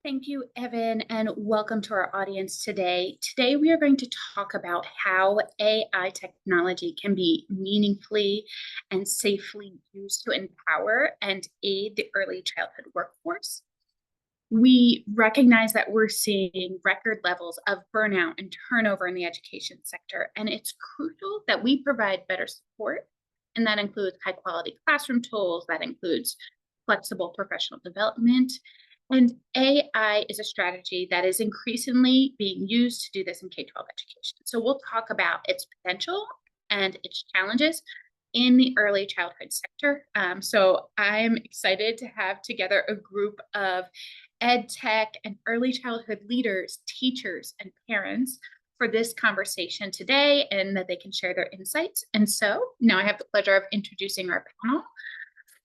Thank you, Evan, and welcome to our audience today. Today, we are going to talk about how AI technology can be meaningfully and safely used to empower and aid the early childhood workforce. We recognize that we're seeing record levels of burnout and turnover in the education sector, and it's crucial that we provide better support. And that includes high quality classroom tools, that includes flexible professional development. And AI is a strategy that is increasingly being used to do this in K 12 education. So we'll talk about its potential and its challenges in the early childhood sector. So I'm excited to have together a group of edtech and early childhood leaders, teachers, and parents for this conversation today, and that they can share their insights. And so now I have the pleasure of introducing our panel.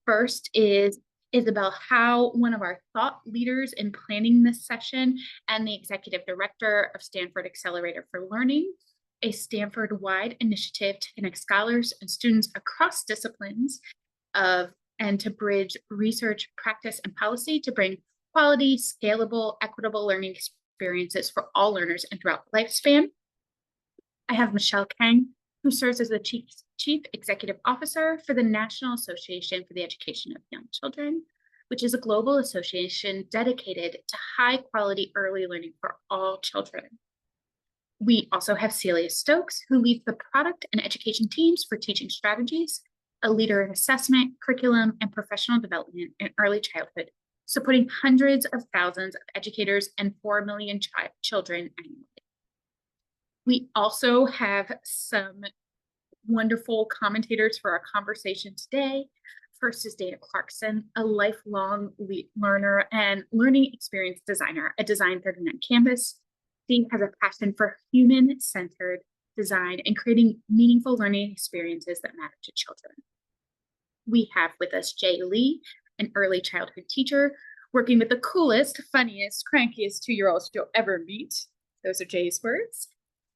First is Isabel Howe, one of our thought leaders in planning this session and the executive director of Stanford Accelerator for Learning, a Stanford-wide initiative to connect scholars and students across disciplines and to bridge research, practice, and policy to bring quality, scalable, equitable learning experiences for all learners and throughout the lifespan. I have Michelle Kang, who serves as the Chief Executive Officer for the National Association for the Education of Young Children, which is a global association dedicated to high-quality early learning for all children. We also have Celia Stokes, who leads the product and education teams for teaching strategies, a leader in assessment, curriculum, and professional development in early childhood, supporting hundreds of thousands of educators and 4 million children annually. We also have some wonderful commentators for our conversation today. First is Dana Clarkson, a lifelong learner and learning experience designer at Design 39 Campus. She has a passion for human-centered design and creating meaningful learning experiences that matter to children. We have with us Jay Lee, an early childhood teacher, working with the coolest, funniest, crankiest 2-year-olds you'll ever meet. Those are Jay's words.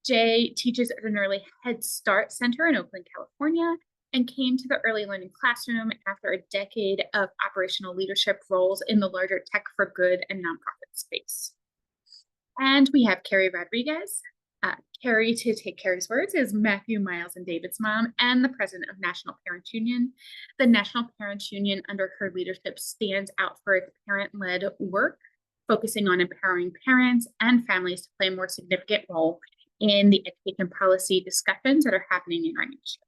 Jay teaches at an early Head Start center in Oakland, California, and came to the early learning classroom after a decade of operational leadership roles in the larger tech for good and nonprofit space. And we have Carrie Rodriguez. Carrie, to take Carrie's words, is Matthew, Miles, and David's mom and the president of National Parents Union. The National Parents Union, under her leadership, stands out for its parent-led work, focusing on empowering parents and families to play a more significant role in the education policy discussions that are happening in our nation.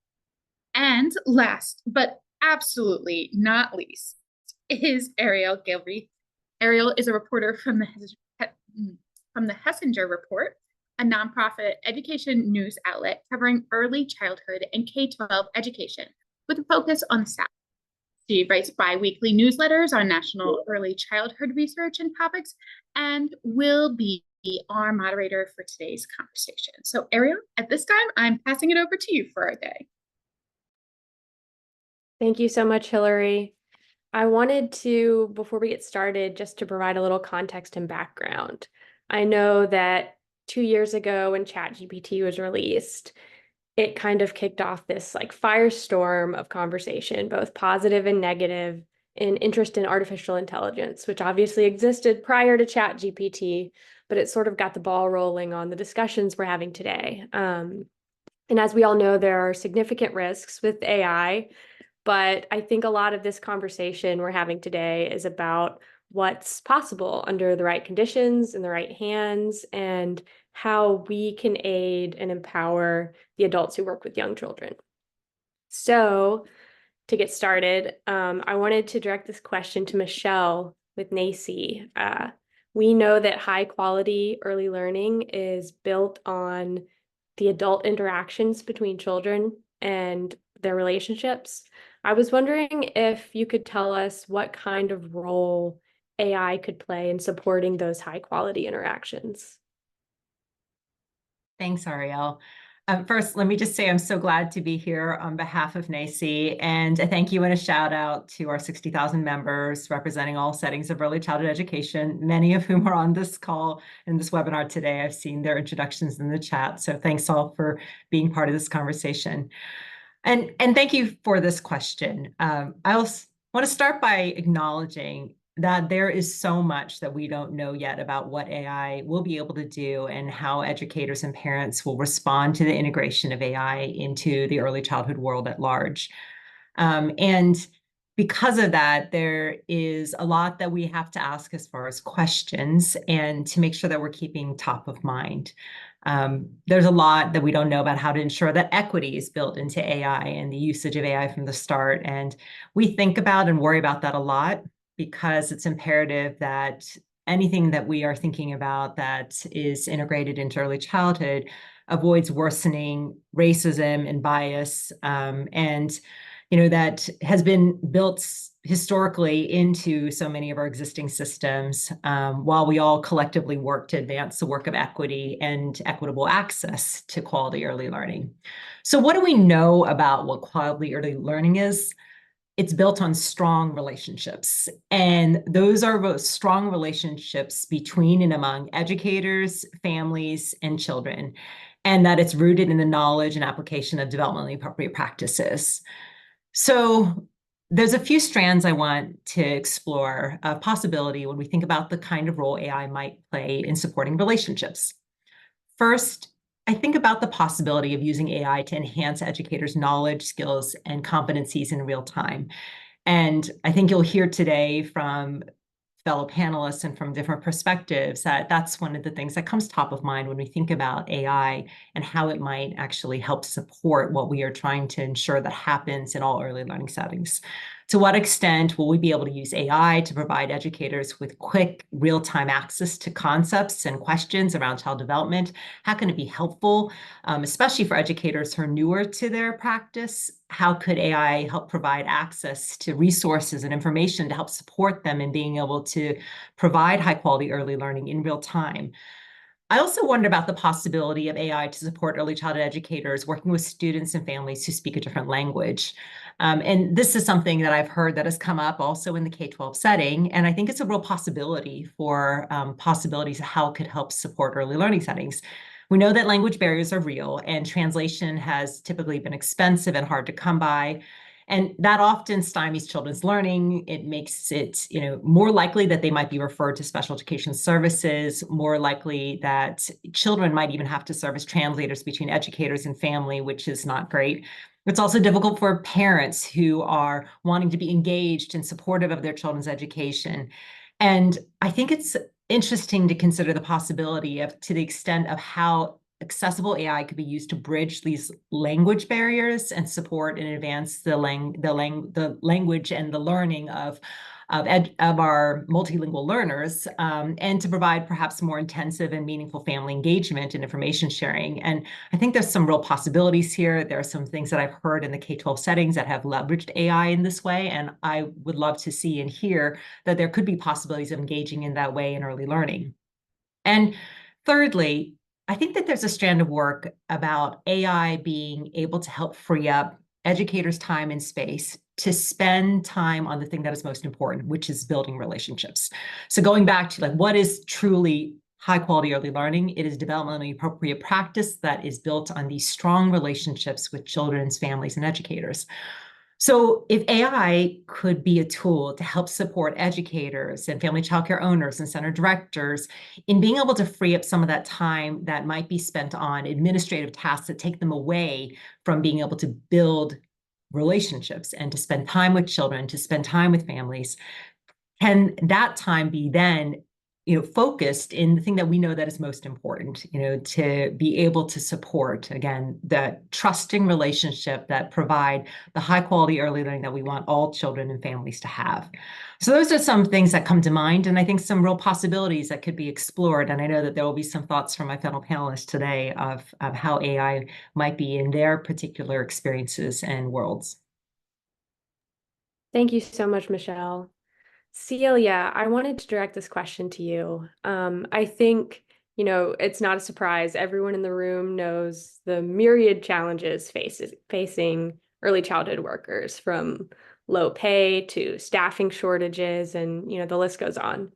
And last, but absolutely not least, is Ariel Gilby. Ariel is a reporter from the Hessinger Report, a nonprofit education news outlet covering early childhood and K-12 education with a focus on the South. She writes bi-weekly newsletters on national early childhood research and topics and will be our moderator for today's conversation. So Ariel, at this time, I'm passing it over to you for our day. Thank you so much, Hillary. I wanted to, before we get started, just to provide a little context and background. I know that 2 years ago when ChatGPT was released, it kind of kicked off this firestorm of conversation, both positive and negative, in interest in artificial intelligence, which obviously existed prior to ChatGPT, but it sort of got the ball rolling on the discussions we're having today. And as we all know, there are significant risks with AI, but I think a lot of this conversation we're having today is about what's possible under the right conditions, in the right hands, and how we can aid and empower the adults who work with young children. So to get started, I wanted to direct this question to Michelle with NACCE. We know that high quality early learning is built on the adult interactions between children and their relationships. I was wondering if you could tell us what kind of role AI could play in supporting those high quality interactions. Thanks, Ariel. First, let me just say I'm so glad to be here on behalf of NACCE, and a thank you and a shout out to our 60,000 members representing all settings of early childhood education, many of whom are on this call and this webinar today. I've seen their introductions in the chat, so thanks all for being part of this conversation. And thank you for this question. I also want to start by acknowledging that there is so much that we don't know yet about what AI will be able to do and how educators and parents will respond to the integration of AI into the early childhood world at large. And because of that, there is a lot that we have to ask as far as questions and to make sure that we're keeping top of mind. There's a lot that we don't know about how to ensure that equity is built into AI and the usage of AI from the start. And we think about and worry about that a lot because it's imperative that anything that we are thinking about that is integrated into early childhood avoids worsening racism and bias, and that has been built historically into so many of our existing systems, while we all collectively work to advance the work of equity and equitable access to quality early learning. So what do we know about what quality early learning is? It's built on strong relationships. And those are strong relationships between and among educators, families, and children, and that it's rooted in the knowledge and application of developmentally appropriate practices. So there's a few strands I want to explore of possibility when we think about the kind of role AI might play in supporting relationships. First, I think about the possibility of using AI to enhance educators' knowledge, skills, and competencies in real time. And I think you'll hear today from fellow panelists and from different perspectives that that's one of the things that comes top of mind when we think about AI and how it might actually help support what we are trying to ensure that happens in all early learning settings. To what extent will we be able to use AI to provide educators with quick, real-time access to concepts and questions around child development? How can it be helpful, especially for educators who are newer to their practice? How could AI help provide access to resources and information to help support them in being able to provide high-quality early learning in real time? I also wonder about the possibility of AI to support early childhood educators working with students and families who speak a different language. And this is something that I've heard that has come up also in the K-12 setting. And I think it's a real possibility for possibilities of how it could help support early learning settings. We know that language barriers are real and translation has typically been expensive and hard to come by. And that often stymies children's learning. It makes it, more likely that they might be referred to special education services, more likely that children might even have to serve as translators between educators and family, which is not great. It's also difficult for parents who are wanting to be engaged and supportive of their children's education. And I think it's interesting to consider the possibility of, to the extent of how accessible AI could be used to bridge these language barriers and support and advance the language and the learning of our multilingual learners, and to provide perhaps more intensive and meaningful family engagement and information sharing. And I think there's some real possibilities here. There are some things that I've heard in the K-12 settings that have leveraged AI in this way, and I would love to see and hear that there could be possibilities of engaging in that way in early learning. And thirdly, I think that there's a strand of work about AI being able to help free up educators' time and space to spend time on the thing that is most important, which is building relationships. So going back to what is truly high quality early learning, it is developmentally appropriate practice that is built on these strong relationships with children's families and educators. So if AI could be a tool to help support educators and family childcare owners and center directors in being able to free up some of that time that might be spent on administrative tasks that take them away from being able to build relationships and to spend time with children, to spend time with families, can that time be then focused in the thing that we know that is most important, to be able to support, again, that trusting relationship that provide the high quality early learning that we want all children and families to have. So those are some things that come to mind, and I think some real possibilities that could be explored. And I know that there will be some thoughts from my fellow panelists today of how AI might be in their particular experiences and worlds. Thank you so much, Michelle. Celia, I wanted to direct this question to you. I think, it's not a surprise. Everyone in the room knows the myriad challenges facing early childhood workers, from low pay to staffing shortages, and, the list goes on.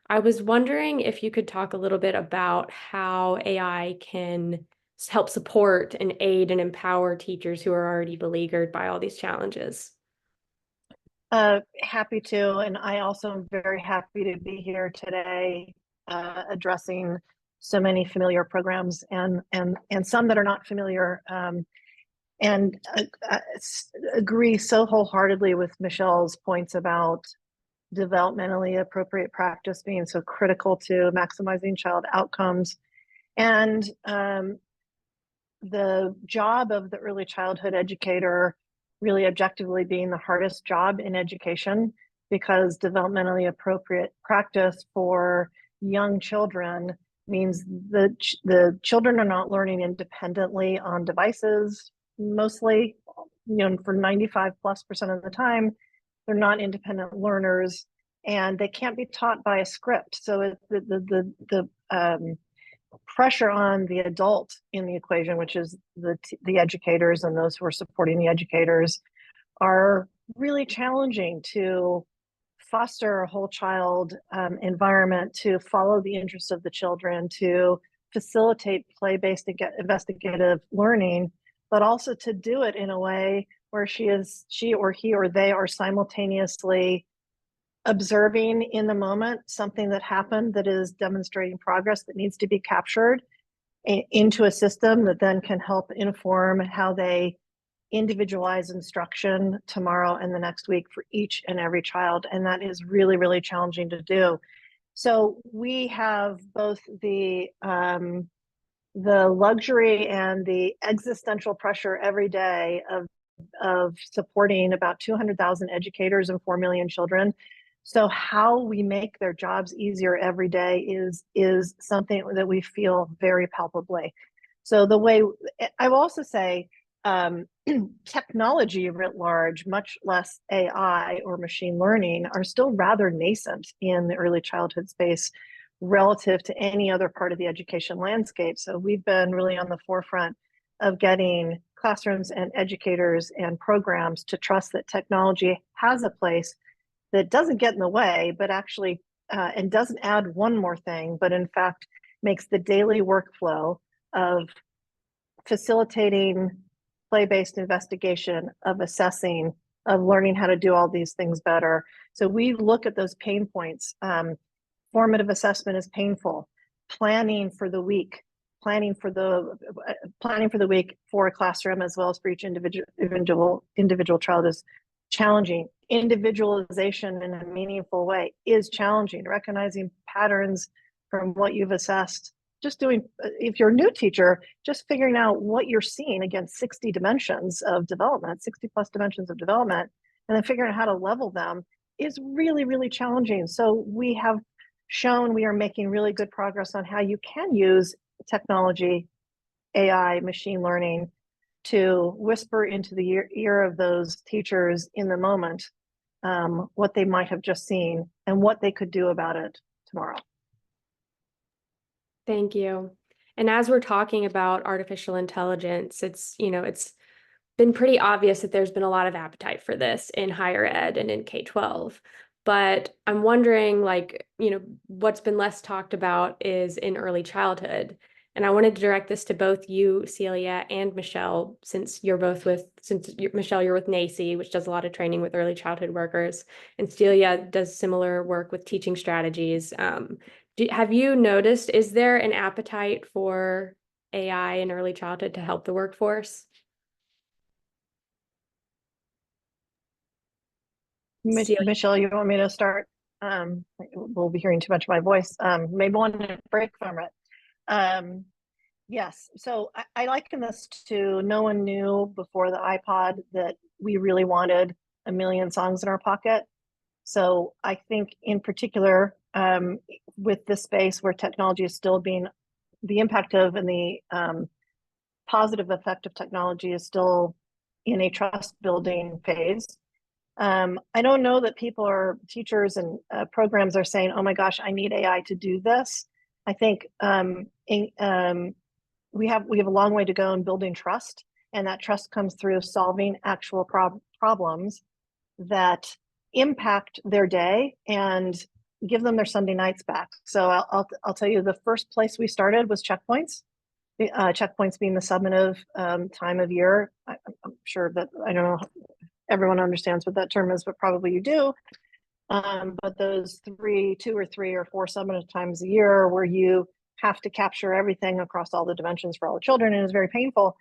I was wondering if you could talk a little bit about how AI can help support and aid and empower teachers who are already beleaguered by all these challenges. Happy to, and I also am very happy to be here today, addressing so many familiar programs and some that are not familiar. And agree so wholeheartedly with Michelle's points about developmentally appropriate practice being so critical to maximizing child outcomes. And the job of the early childhood educator really objectively being the hardest job in education, because developmentally appropriate practice for young children means that the children are not learning independently on devices, mostly, for 95+% of the time, they're not independent learners, and they can't be taught by a script. So the pressure on the adult in the equation, which is the educators and those who are supporting the educators, are really challenging to foster a whole child environment, to follow the interests of the children, to facilitate play-based investigative learning, but also to do it in a way where she or he or they are simultaneously observing in the moment something that happened that is demonstrating progress that needs to be captured into a system that then can help inform how they individualize instruction tomorrow and the next week for each and every child. And that is really, really challenging to do. So we have both the luxury and the existential pressure every day of supporting about 200,000 educators and 4 million children. So how we make their jobs easier every day is something that we feel very palpably. So the way I will also say, technology writ large, much less AI or machine learning, are still rather nascent in the early childhood space relative to any other part of the education landscape. So we've been really on the forefront of getting classrooms and educators and programs to trust that technology has a place that doesn't get in the way, but actually, and doesn't add one more thing, but in fact makes the daily workflow of facilitating play-based investigation, of assessing, of learning how to do all these things better. So we look at those pain points. Formative assessment is painful. Planning for the week for a classroom as well as for each individual child is challenging. Individualization in a meaningful way is challenging. Recognizing patterns from what you've assessed, if you're a new teacher, just figuring out what you're seeing against 60 dimensions of development, 60+ dimensions of development, and then figuring out how to level them is really, really challenging. So we have shown we are making really good progress on how you can use technology, AI, machine learning, to whisper into the ear of those teachers in the moment what they might have just seen and what they could do about it tomorrow. Thank you. And as we're talking about artificial intelligence, it's been pretty obvious that there's been a lot of appetite for this in higher ed and in K-12. But I'm wondering, what's been less talked about is in early childhood. And I wanted to direct this to both you, Celia, and Michelle, since Michelle, you're with NACCE, which does a lot of training with early childhood workers, and Celia does similar work with teaching strategies. Have you noticed, is there an appetite for AI in early childhood to help the workforce? Michelle, you want me to start? We'll be hearing too much of my voice. Maybe want to break from it. Yes, so I liken this to, no one knew before the iPod that we really wanted a million songs in our pocket. So I think in particular, with this space where technology is still being, the impact of and the positive effect of technology is still in a trust building phase. I don't know that teachers and programs are saying, oh my gosh, I need AI to do this. I think we have a long way to go in building trust, and that trust comes through solving actual problems that impact their day and give them their Sunday nights back. So I'll tell you, the first place we started was checkpoints. Checkpoints being the summative time of year. I'm sure that, I don't know everyone understands what that term is, but probably you do. But those 2 or 3 or 4 summer times a year where you have to capture everything across all the dimensions for all the children, and it's very painful.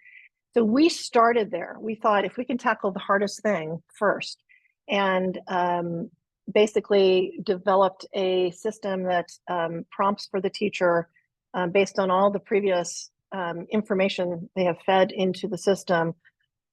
So we started there. We thought if we can tackle the hardest thing first, and basically developed a system that prompts for the teacher based on all the previous information they have fed into the system,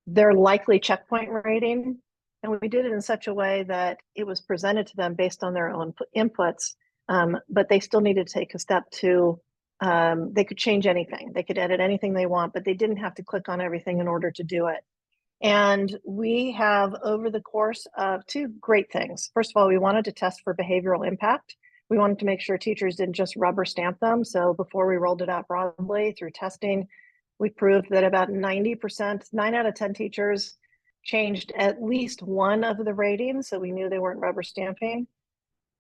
their likely checkpoint rating. And we did it in such a way that it was presented to them based on their own inputs, but they still needed to take a step to, they could change anything. They could edit anything they want, but they didn't have to click on everything in order to do it. And we have, over the course of 2 great things. First of all, we wanted to test for behavioral impact. We wanted to make sure teachers didn't just rubber stamp them. So before we rolled it out broadly through testing, we proved that about 90%, 9 out of 10 teachers changed at least one of the ratings. So we knew they weren't rubber stamping.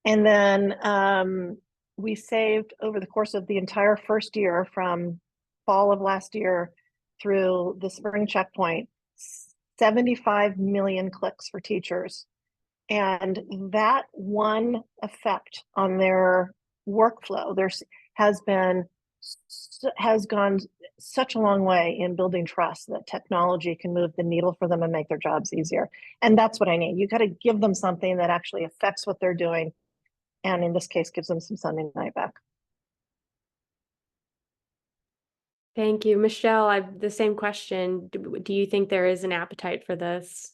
And then we saved, over the course of the entire first year, from fall of last year through the spring checkpoint, 75 million clicks for teachers. And that one effect on their workflow has gone such a long way in building trust that technology can move the needle for them and make their jobs easier. And that's what I need. You got to give them something that actually affects what they're doing, and in this case, gives them some Sunday night back. Thank you. Michelle, I've the same question. Do you think there is an appetite for this?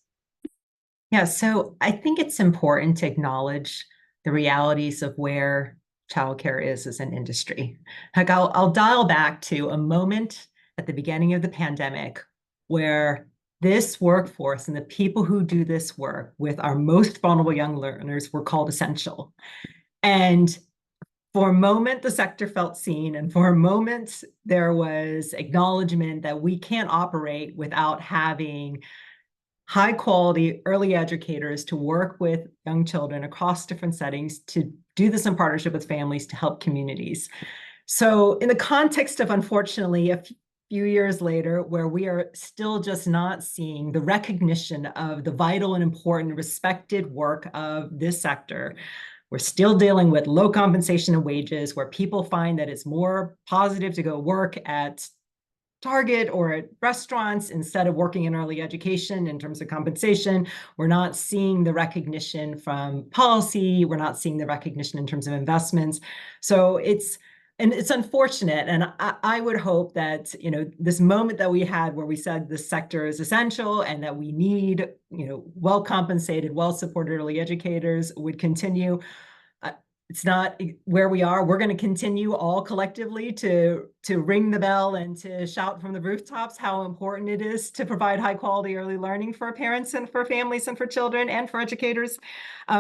Yeah, so I think it's important to acknowledge the realities of where childcare is as an industry. Like I'll dial back to a moment at the beginning of the pandemic where this workforce and the people who do this work with our most vulnerable young learners were called essential. And for a moment, the sector felt seen, and for a moment, there was acknowledgement that we can't operate without having high quality early educators to work with young children across different settings, to do this in partnership with families to help communities. So in the context of, unfortunately, a few years later, where we are still just not seeing the recognition of the vital and important respected work of this sector, we're still dealing with low compensation and wages, where people find that it's more positive to go work at Target or at restaurants instead of working in early education in terms of compensation. We're not seeing the recognition from policy. We're not seeing the recognition in terms of investments. So it's unfortunate. And I would hope that, this moment that we had where we said the sector is essential and that we need, well-compensated, well-supported early educators would continue. It's not where we are. We're going to continue all collectively to ring the bell and to shout from the rooftops how important it is to provide high quality early learning for parents and for families and for children and for educators.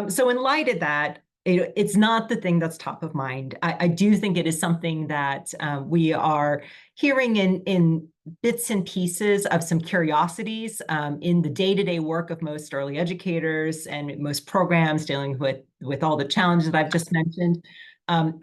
So in light of that, it's not the thing that's top of mind. I do think it is something that we are hearing in bits and pieces of some curiosities in the day-to-day work of most early educators and most programs dealing with all the challenges that I've just mentioned.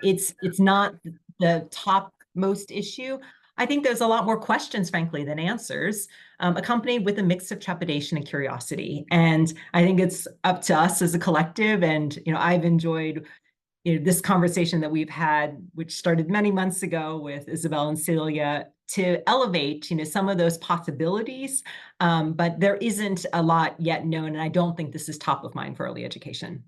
It's not the topmost issue. I think there's a lot more questions, frankly, than answers, accompanied with a mix of trepidation and curiosity. And I think it's up to us as a collective. And, I've enjoyed this conversation that we've had, which started many months ago with Isabel and Celia, to elevate, some of those possibilities. But there isn't a lot yet known. And I don't think this is top of mind for early education.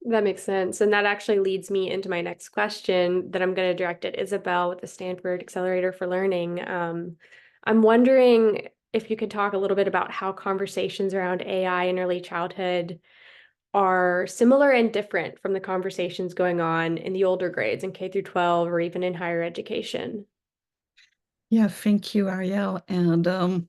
That makes sense. And that actually leads me into my next question that I'm going to direct at Isabel with the Stanford Accelerator for Learning. I'm wondering if you could talk a little bit about how conversations around AI in early childhood are similar and different from the conversations going on in the older grades in K through 12 or even in higher education. Yeah, thank you, Ariel. And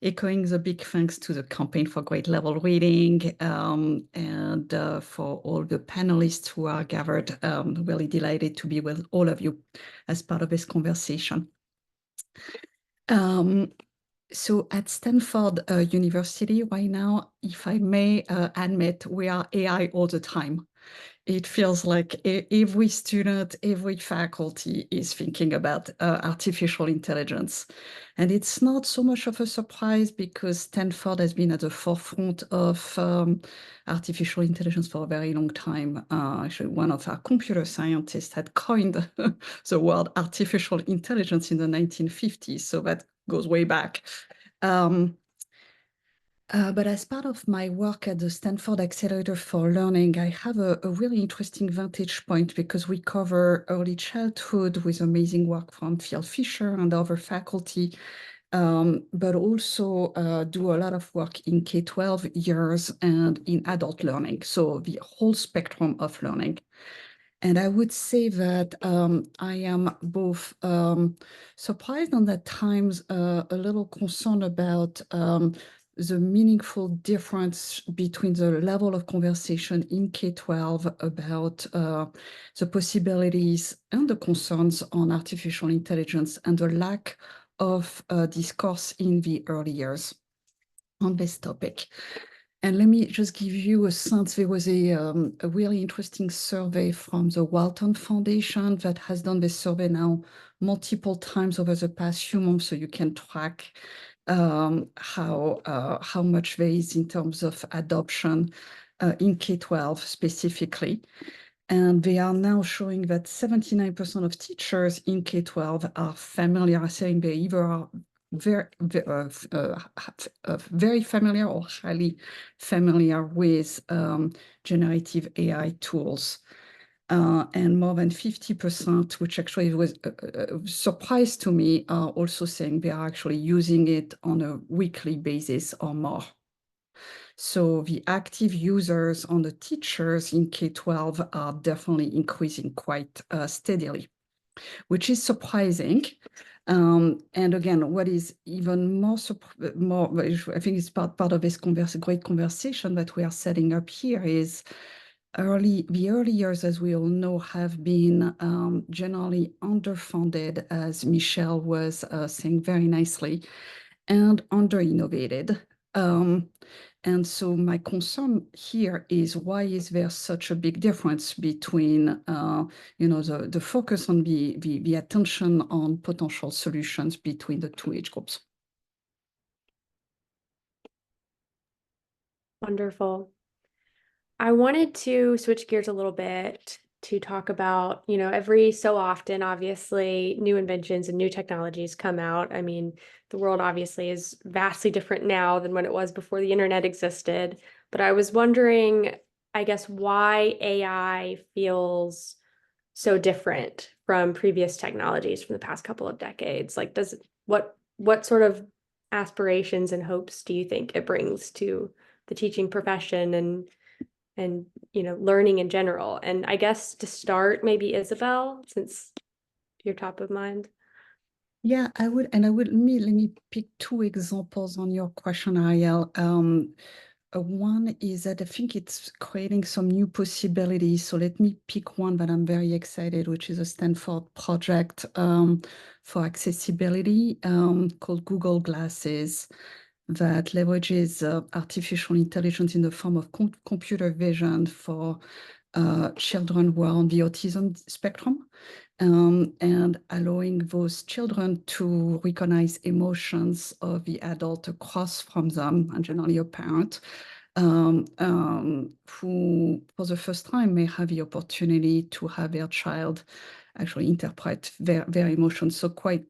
echoing the big thanks to the Campaign for Grade Level Reading and for all the panelists who are gathered. Really delighted to be with all of you as part of this conversation. So at Stanford University right now, if I may admit, we are AI all the time. It feels like every student, every faculty is thinking about artificial intelligence. And it's not so much of a surprise because Stanford has been at the forefront of artificial intelligence for a very long time. Actually, one of our computer scientists had coined the word artificial intelligence in the 1950s. So that goes way back. But as part of my work at the Stanford Accelerator for Learning, I have a really interesting vantage point because we cover early childhood with amazing work from Phil Fisher and other faculty, but also do a lot of work in K-12 years and in adult learning, so the whole spectrum of learning. And I would say that I am both surprised and at times a little concerned about the meaningful difference between the level of conversation in K-12 about the possibilities and the concerns on artificial intelligence and the lack of discourse in the early years on this topic. And let me just give you a sense. There was a really interesting survey from the Walton Foundation that has done this survey now multiple times over the past few months, so you can track how much there is in terms of adoption in K-12 specifically. And they are now showing that 79% of teachers in K-12 are familiar, saying they either are very familiar or highly familiar with generative AI tools. And more than 50%, which actually was a surprise to me, are also saying they are actually using it on a weekly basis or more. So the active users on the teachers in K-12 are definitely increasing quite steadily, which is surprising. And again, what is even more, I think it's part of this great conversation that we are setting up here is the early years, as we all know, have been generally underfunded, as Michelle was saying very nicely, and under-innovated. And so my concern here is, why is there such a big difference between the focus on the attention on potential solutions between the two age groups? Wonderful. I wanted to switch gears a little bit to talk about, every so often, obviously, new inventions and new technologies come out. I mean, the world obviously is vastly different now than when it was before the internet existed. But I was wondering, I guess, why AI feels so different from previous technologies from the past couple of decades. Like, what sort of aspirations and hopes do you think it brings to the teaching profession and learning in general? And I guess to start, maybe Isabel, since you're top of mind. Yeah, I would, and let me pick two examples on your question, Ariel. One is that I think it's creating some new possibilities. So let me pick one that I'm very excited, which is a Stanford project for accessibility called Google Glasses, that leverages artificial intelligence in the form of computer vision for children who are on the autism spectrum, and allowing those children to recognize emotions of the adult across from them, and generally a parent, who for the first time may have the opportunity to have their child actually interpret their emotions. So quite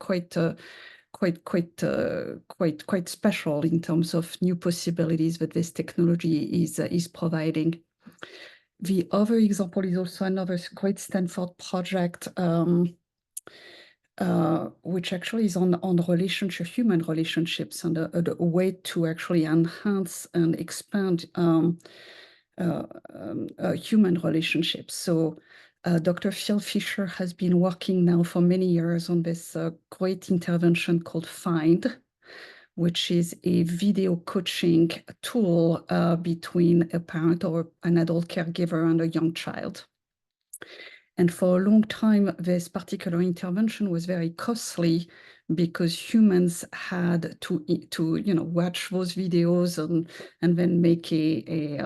special in terms of new possibilities that this technology is providing. The other example is also another great Stanford project, which actually is on human relationships, and a way to actually enhance and expand human relationships. So Dr. Phil Fisher has been working now for many years on this great intervention called Find, which is a video coaching tool between a parent or an adult caregiver and a young child. And for a long time, this particular intervention was very costly because humans had to watch those videos and then make a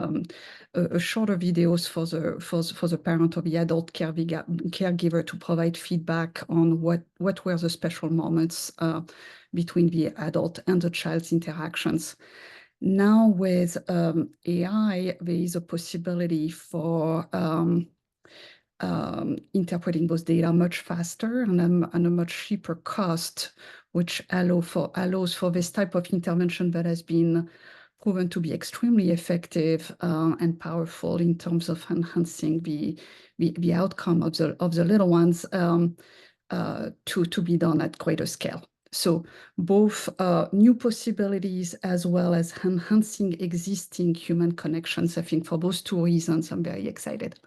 shorter videos for the parent or the adult caregiver to provide feedback on what were the special moments between the adult and the child's interactions. Now with AI, there is a possibility for interpreting those data much faster and a much cheaper cost, which allows for this type of intervention that has been proven to be extremely effective and powerful in terms of enhancing the outcome of the little ones to be done at greater scale. So both new possibilities as well as enhancing existing human connections. I think for those two reasons, I'm very excited.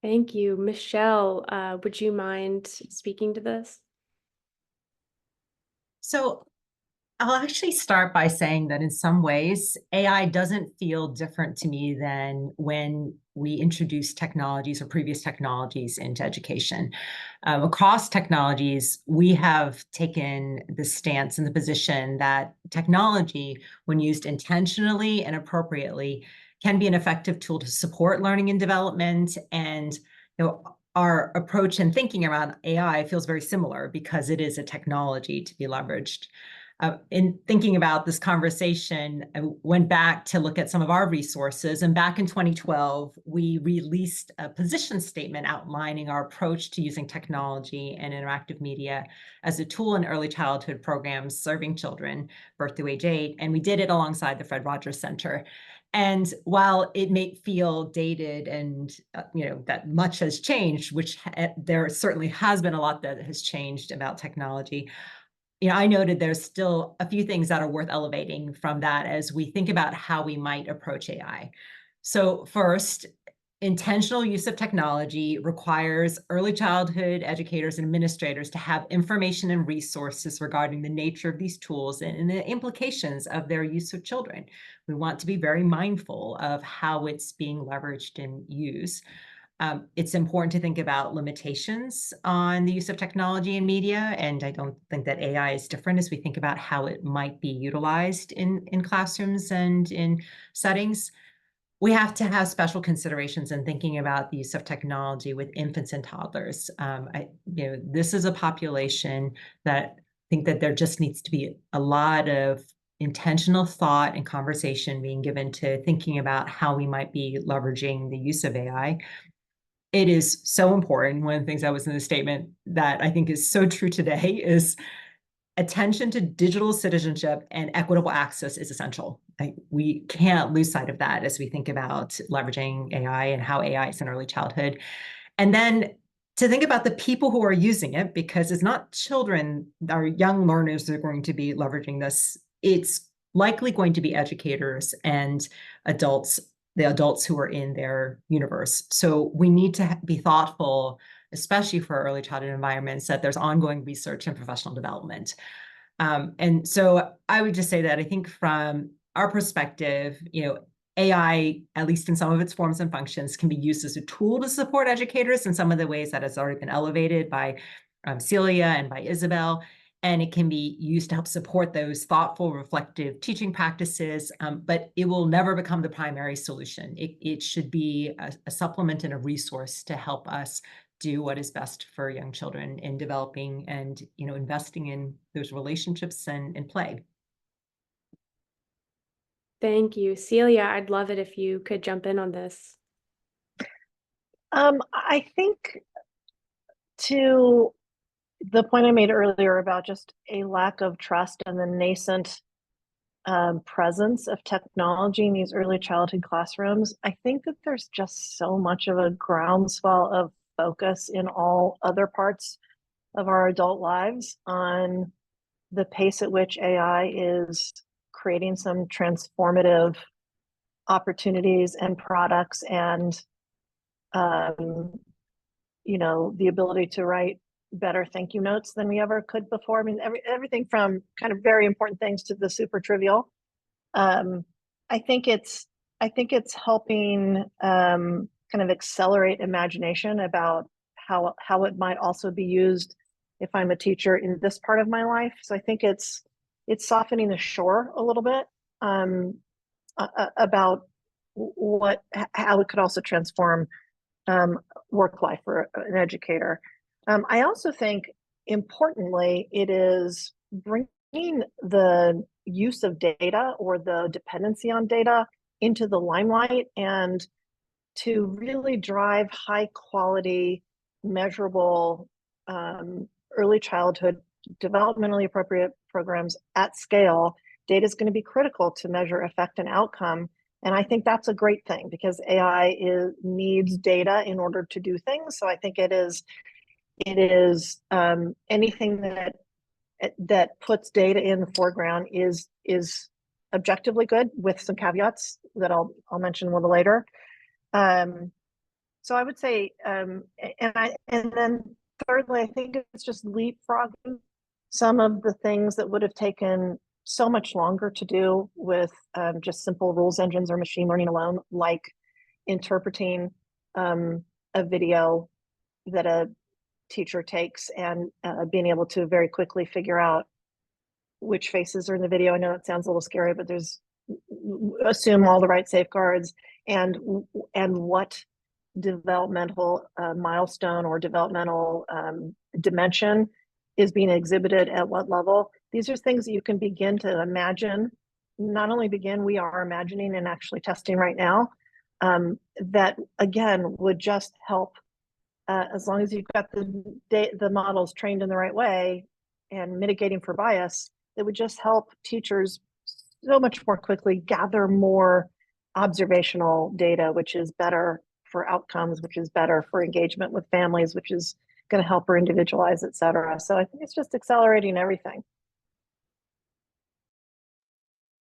Thank you. Michelle, would you mind speaking to this? So I'll actually start by saying that in some ways, AI doesn't feel different to me than when we introduced technologies or previous technologies into education. Across technologies, we have taken the stance and the position that technology, when used intentionally and appropriately, can be an effective tool to support learning and development. And our approach and thinking around AI feels very similar because it is a technology to be leveraged. In thinking about this conversation, I went back to look at some of our resources. And back in 2012, we released a position statement outlining our approach to using technology and interactive media as a tool in early childhood programs serving children birth through age 8. And we did it alongside the Fred Rogers Center. And while it may feel dated and that much has changed, which there certainly has been a lot that has changed about technology, I noted there's still a few things that are worth elevating from that as we think about how we might approach AI. So first, intentional use of technology requires early childhood educators and administrators to have information and resources regarding the nature of these tools and the implications of their use of children. We want to be very mindful of how it's being leveraged and used. It's important to think about limitations on the use of technology and media, and I don't think that AI is different as we think about how it might be utilized in classrooms and in settings. We have to have special considerations in thinking about the use of technology with infants and toddlers. This is a population that I think that there just needs to be a lot of intentional thought and conversation being given to thinking about how we might be leveraging the use of AI. It is so important. One of the things that was in the statement that I think is so true today is attention to digital citizenship and equitable access is essential. We can't lose sight of that as we think about leveraging AI and how AI is in early childhood. And then to think about the people who are using it, because it's not children, our young learners that are going to be leveraging this. It's likely going to be educators and adults, the adults who are in their universe. So we need to be thoughtful, especially for early childhood environments, that there's ongoing research and professional development. And so I would just say that I think from our perspective, AI, at least in some of its forms and functions, can be used as a tool to support educators in some of the ways that has already been elevated by Celia and by Isabel. And it can be used to help support those thoughtful, reflective teaching practices, but it will never become the primary solution. It should be a supplement and a resource to help us do what is best for young children in developing and investing in those relationships and play. Thank you. Celia, I'd love it if you could jump in on this. I think to the point I made earlier about just a lack of trust and the nascent presence of technology in these early childhood classrooms, I think that there's just so much of a groundswell of focus in all other parts of our adult lives on the pace at which AI is creating some transformative opportunities and products and the ability to write better thank you notes than we ever could before. I mean, everything from kind of very important things to the super trivial. I think it's helping kind of accelerate imagination about how it might also be used if I'm a teacher in this part of my life. So I think it's softening the shore a little bit about how it could also transform work life for an educator. I also think, importantly, it is bringing the use of data or the dependency on data into the limelight, and to really drive high quality, measurable early childhood, developmentally appropriate programs at scale. Data is going to be critical to measure effect and outcome. And I think that's a great thing, because AI needs data in order to do things. So I think it is anything that puts data in the foreground is objectively good, with some caveats that I'll mention a little later. So I would say, and then thirdly, I think it's just leapfrogging some of the things that would have taken so much longer to do with just simple rules engines or machine learning alone, like interpreting a video that a teacher takes and being able to very quickly figure out which faces are in the video. I know that sounds a little scary, but assume all the right safeguards, and what developmental milestone or developmental dimension is being exhibited at what level. These are things that you can begin to imagine. Not only begin, we are imagining and actually testing right now, that again would just help, as long as you've got the models trained in the right way and mitigating for bias. It would just help teachers so much more quickly gather more observational data, which is better for outcomes, which is better for engagement with families, which is going to help her individualize, et cetera. So I think it's just accelerating everything.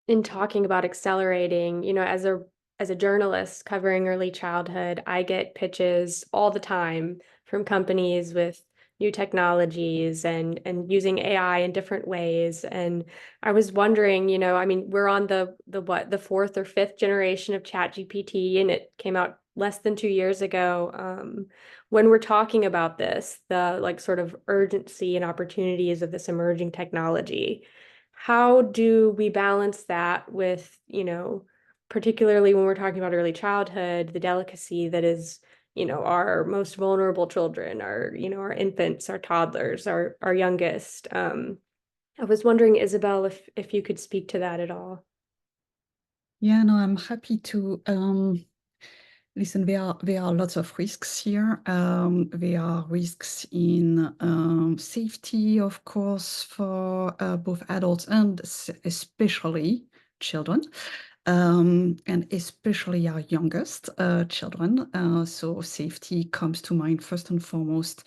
In talking about accelerating, as a journalist covering early childhood, I get pitches all the time from companies with new technologies and using AI in different ways. And I was wondering, we're on the fourth or fifth generation of ChatGPT, and it came out less than 2 years ago. When we're talking about this, the sort of urgency and opportunities of this emerging technology, how do we balance that with, particularly when we're talking about early childhood, the delicacy that is, our most vulnerable children, our infants, our toddlers, our youngest. I was wondering, Isabel, if you could speak to that at all. Yeah, no, I'm happy to. Listen, there are lots of risks here. There are risks in safety, of course, for both adults and especially children. And especially our youngest children. So safety comes to mind first and foremost,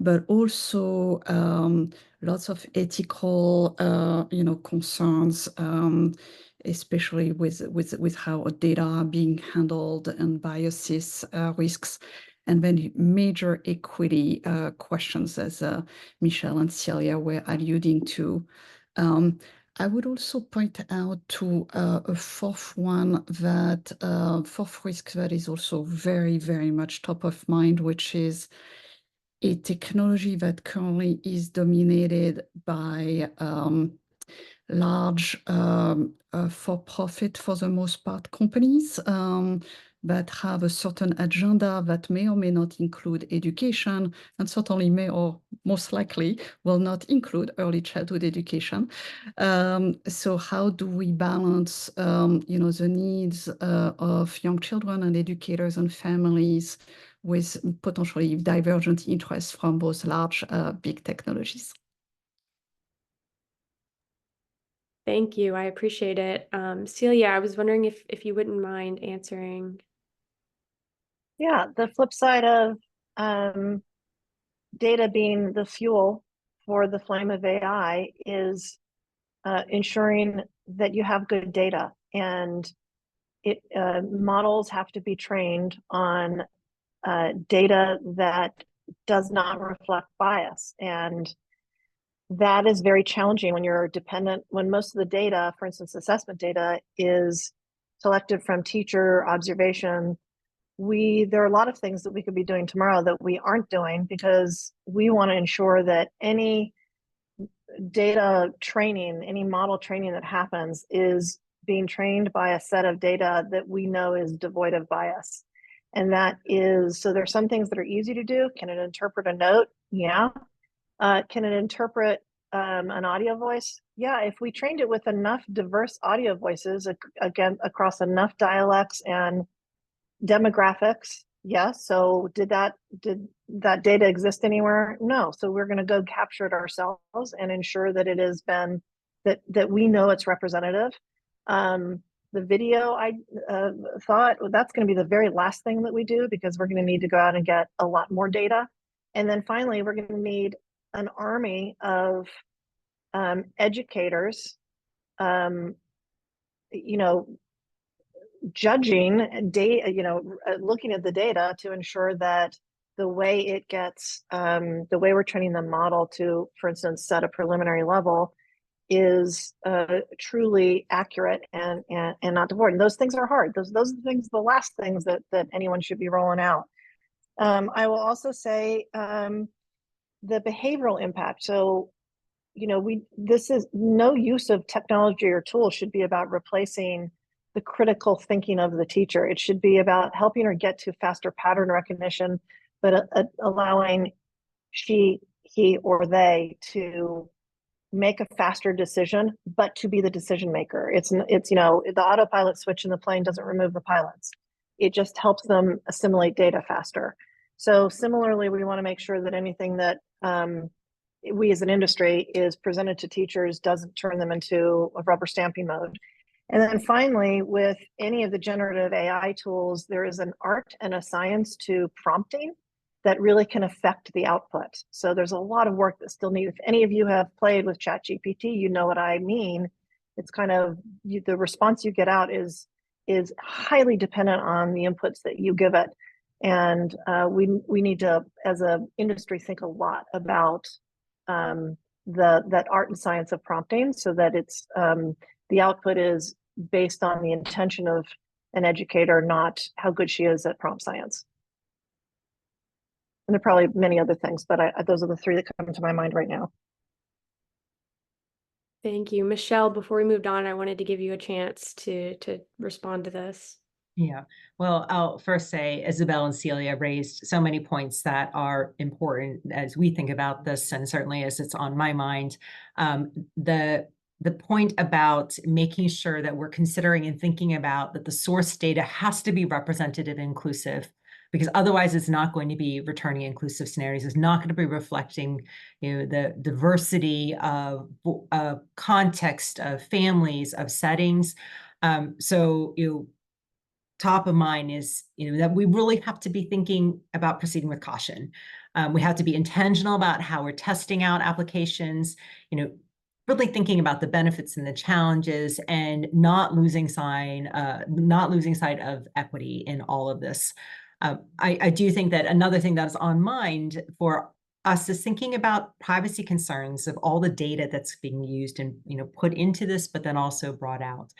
but also lots of ethical, concerns, especially with how data are being handled, and biases, risks, and then major equity questions, as Michelle and Celia were alluding to. I would also point out to a fourth risk that is also very, very much top of mind, which is a technology that currently is dominated by large for-profit, for the most part, companies that have a certain agenda that may or may not include education, and certainly may or most likely will not include early childhood education. So how do we balance the needs of young children and educators and families with potentially divergent interests from those large big technologies? Thank you. I appreciate it. Celia, I was wondering if you wouldn't mind answering. Yeah, the flip side of data being the fuel for the flame of AI is ensuring that you have good data, and models have to be trained on data that does not reflect bias. And that is very challenging when you're dependent, when most of the data, for instance, assessment data, is collected from teacher observation, there are a lot of things that we could be doing tomorrow that we aren't doing because we want to ensure that any data training, any model training that happens is being trained by a set of data that we know is devoid of bias. And that is, so there's some things that are easy to do. Can it interpret a note? Yeah. Can it interpret an audio voice? Yeah, if we trained it with enough diverse audio voices, again, across enough dialects and demographics, yes. So did that data exist anywhere? No. So we're going to go capture it ourselves and ensure that it has been that we know it's representative. The video, I thought that's going to be the very last thing that we do because we're going to need to go out and get a lot more data. And then finally, we're going to need an army of educators, you know, judging data, you know, looking at the data to ensure that the way it gets, the way we're training the model to, for instance, set a preliminary level is truly accurate and not devoid. And those things are hard. Those are the things, the last things that anyone should be rolling out. I will also say the behavioral impact. So, you know, this is no use of technology or tools should be about replacing the critical thinking of the teacher. It should be about helping her get to faster pattern recognition, but allowing he, or they to make a faster decision, but to be the decision maker. It's you know, the autopilot switch in the plane doesn't remove the pilots. It just helps them assimilate data faster. So similarly, we want to make sure that anything that we as an industry is presented to teachers doesn't turn them into a rubber stamping mode. And then finally, with any of the generative AI tools, there is an art and a science to prompting that really can affect the output. So there's a lot of work that still needs. If any of you have played with ChatGPT, you know what I mean. It's kind of the response you get out is highly dependent on the inputs that you give it. And we need to, as an industry, think a lot about that art and science of prompting, so that it's the output is based on the intention of an educator, not how good she is at prompt science. And there are probably many other things, but those are the three that come to my mind right now. Thank you. Michelle, before we moved on, I wanted to give you a chance to respond to this. Yeah, well, I'll first say Isabel and Celia raised so many points that are important as we think about this, and certainly as it's on my mind. The point about making sure that we're considering and thinking about that the source data has to be representative and inclusive, because otherwise it's not going to be returning inclusive scenarios. It's not going to be reflecting, you know, the diversity of context, of families, of settings. So, you know, top of mind is, you know, that we really have to be thinking about proceeding with caution. We have to be intentional about how we're testing out applications, you know, really thinking about the benefits and the challenges, and not losing sight of equity in all of this. I do think that another thing that is on mind for us is thinking about privacy concerns of all the data that's being used and, you know, put into this, but then also brought out.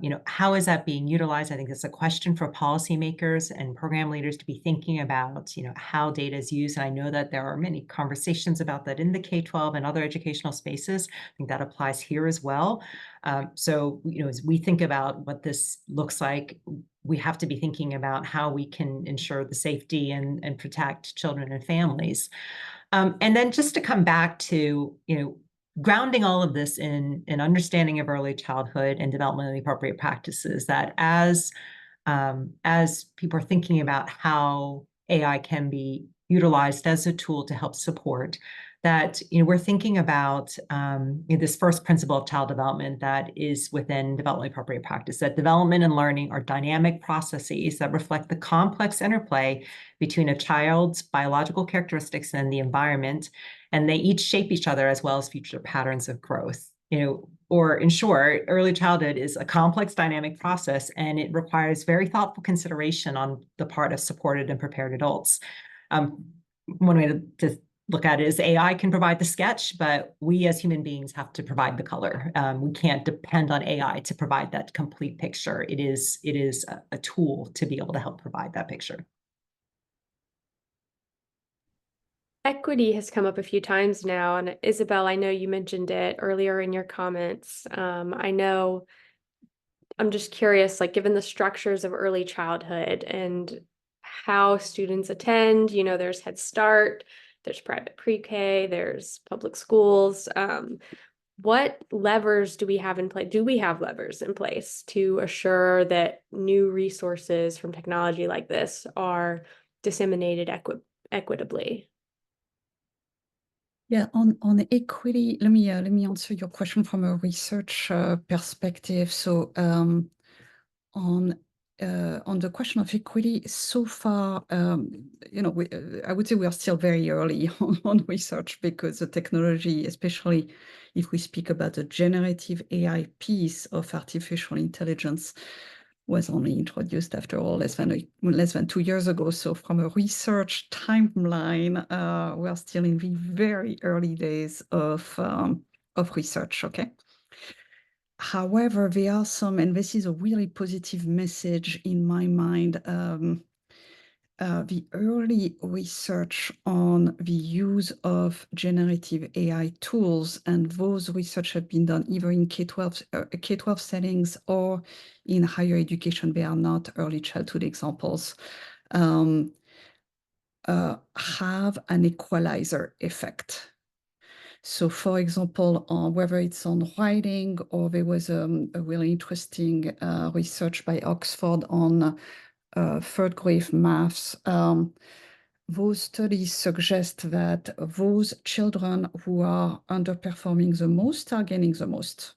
You know, how is that being utilized? I think it's a question for policymakers and program leaders to be thinking about, you know, how data is used. And I know that there are many conversations about that in the K-12 and other educational spaces. I think that applies here as well. So, you know, as we think about what this looks like, we have to be thinking about how we can ensure the safety and protect children and families. And then just to come back to, you know, grounding all of this in an understanding of early childhood and developmentally appropriate practices, that as people are thinking about how AI can be utilized as a tool to help support, that, you know, we're thinking about you know, this first principle of child development that is within developmentally appropriate practice, that development and learning are dynamic processes that reflect the complex interplay between a child's biological characteristics and the environment, and they each shape each other as well as future patterns of growth. You know, or in short, early childhood is a complex dynamic process, and it requires very thoughtful consideration on the part of supported and prepared adults. One way to look at it as AI can provide the sketch, but we as human beings have to provide the color. We can't depend on AI to provide that complete picture. It is a tool to be able to help provide that picture. Equity has come up a few times now, and Isabel, I know you mentioned it earlier in your comments. I'm just curious, like given the structures of early childhood and how students attend, there's Head Start, there's private pre-K, there's public schools. What levers do we have in place? Do we have levers in place to assure that new resources from technology like this are disseminated equitably? Yeah, on equity, let me answer your question from a research perspective. So on the question of equity, so far, I would say we are still very early on research, because the technology, especially if we speak about the generative AI piece of artificial intelligence, was only introduced after all less than 2 years ago. So from a research timeline, we are still in the very early days of research. Okay. However, there are some, and this is a really positive message in my mind, the early research on the use of generative AI tools, and those research have been done either in K-12 settings or in higher education. They are not early childhood examples. Have an equalizer effect. So, for example, whether it's on writing, or there was a really interesting research by Oxford on third grade maths. Those studies suggest that those children who are underperforming the most are gaining the most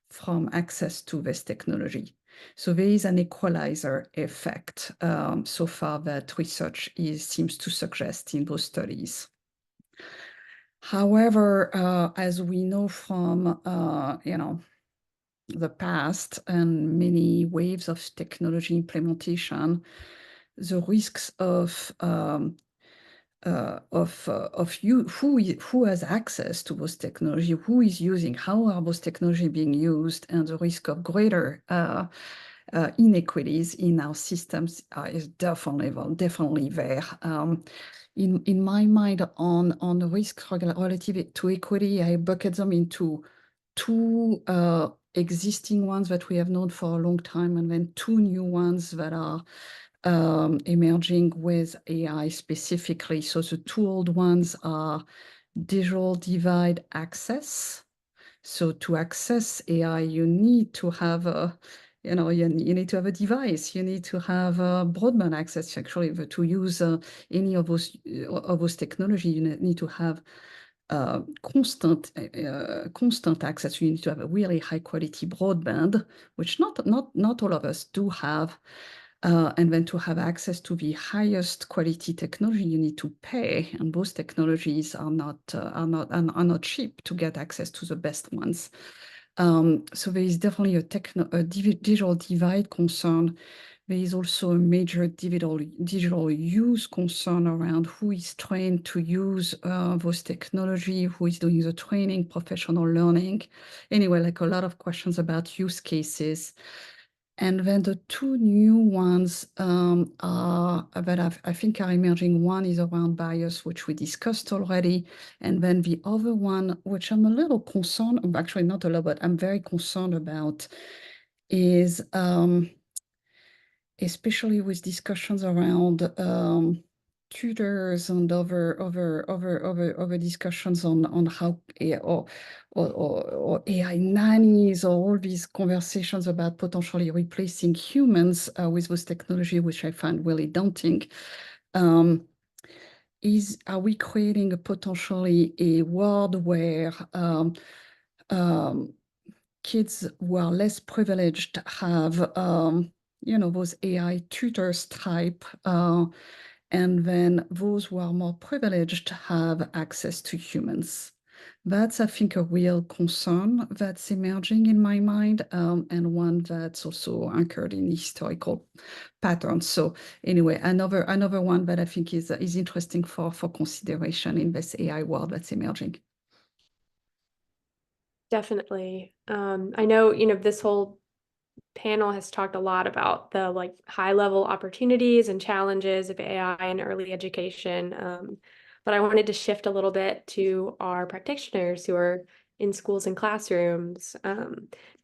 from access to this technology. So there is an equalizer effect so far that research seems to suggest in those studies. However, as we know from the past and many waves of technology implementation, the risks of who has access to those technology, who is using, how are those technology being used, and the risk of greater inequities in our systems is definitely there. In my mind, on the risk relative to equity, I bucket them into two existing ones that we have known for a long time, and then two new ones that are emerging with AI specifically. So the two old ones are digital divide access. So to access AI, you need to have you need to have a device. You need to have broadband access. Actually, to use any of those technology, you need to have constant access. You need to have a really high quality broadband, which not all of us do have. And then to have access to the highest quality technology, you need to pay, and those technologies are not cheap to get access to the best ones. So there is definitely a digital divide concern. There is also a major digital use concern around who is trained to use those technology, who is doing the training, professional learning. Anyway, like a lot of questions about use cases. And then the two new ones that I think are emerging. One is around bias, which we discussed already. And then the other one, which I'm a little concerned, actually not a little, but I'm very concerned about, is especially with discussions around tutors and other discussions on how or AI nannies, or all these conversations about potentially replacing humans with this technology, which I find really daunting. Are we creating potentially a world where kids who are less privileged have those AI tutors type, and then those who are more privileged have access to humans? That's, I think, a real concern that's emerging in my mind, and one that's also anchored in historical patterns. So anyway, another one that I think is interesting for consideration in this AI world that's emerging. Definitely. I know, this whole panel has talked a lot about the like high level opportunities and challenges of AI in early education. But I wanted to shift a little bit to our practitioners who are in schools and classrooms.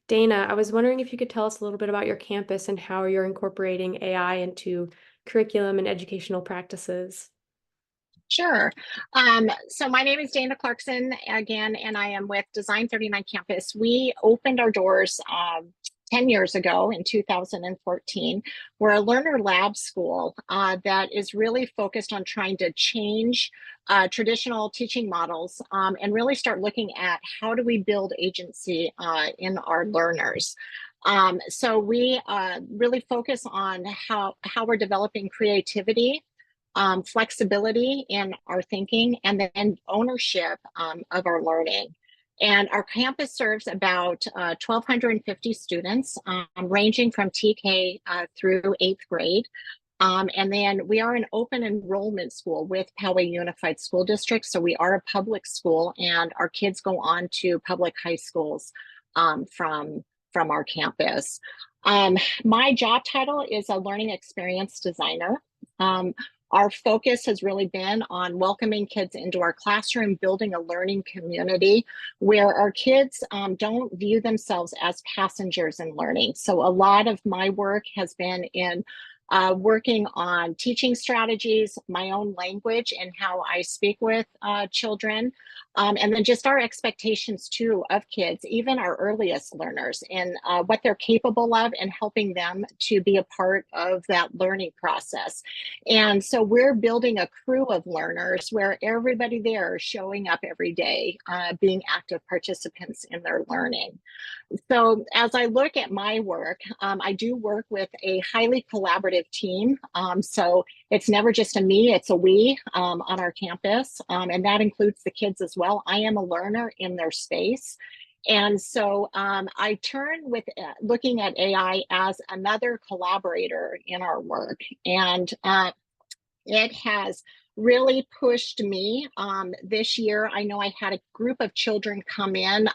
Dana, I was wondering if you could tell us a little bit about your campus and how you're incorporating AI into curriculum and educational practices. Sure. So my name is Dana Clarkson again, and I am with Design 39 Campus. We opened our doors 10 years ago in 2014. We're a learner lab school that is really focused on trying to change traditional teaching models and really start looking at how do we build agency in our learners. So we really focus on how we're developing creativity, flexibility in our thinking, and then ownership of our learning. And our campus serves about 1,250 students, ranging from TK through 8th grade. And then we are an open enrollment school with Poway Unified School District. So we are a public school, and our kids go on to public high schools from our campus. My job title is a learning experience designer. Our focus has really been on welcoming kids into our classroom, building a learning community where our kids don't view themselves as passengers in learning. So a lot of my work has been in working on teaching strategies, my own language, and how I speak with children. And then just our expectations too of kids, even our earliest learners, and what they're capable of, and helping them to be a part of that learning process. And so we're building a crew of learners where everybody there is showing up every day, being active participants in their learning. So as I look at my work, I do work with a highly collaborative team. So it's never just a me, it's a we on our campus. And that includes the kids as well. I am a learner in their space. And so I turn with looking at AI as another collaborator in our work. And it has really pushed me this year. I know I had a group of children come in.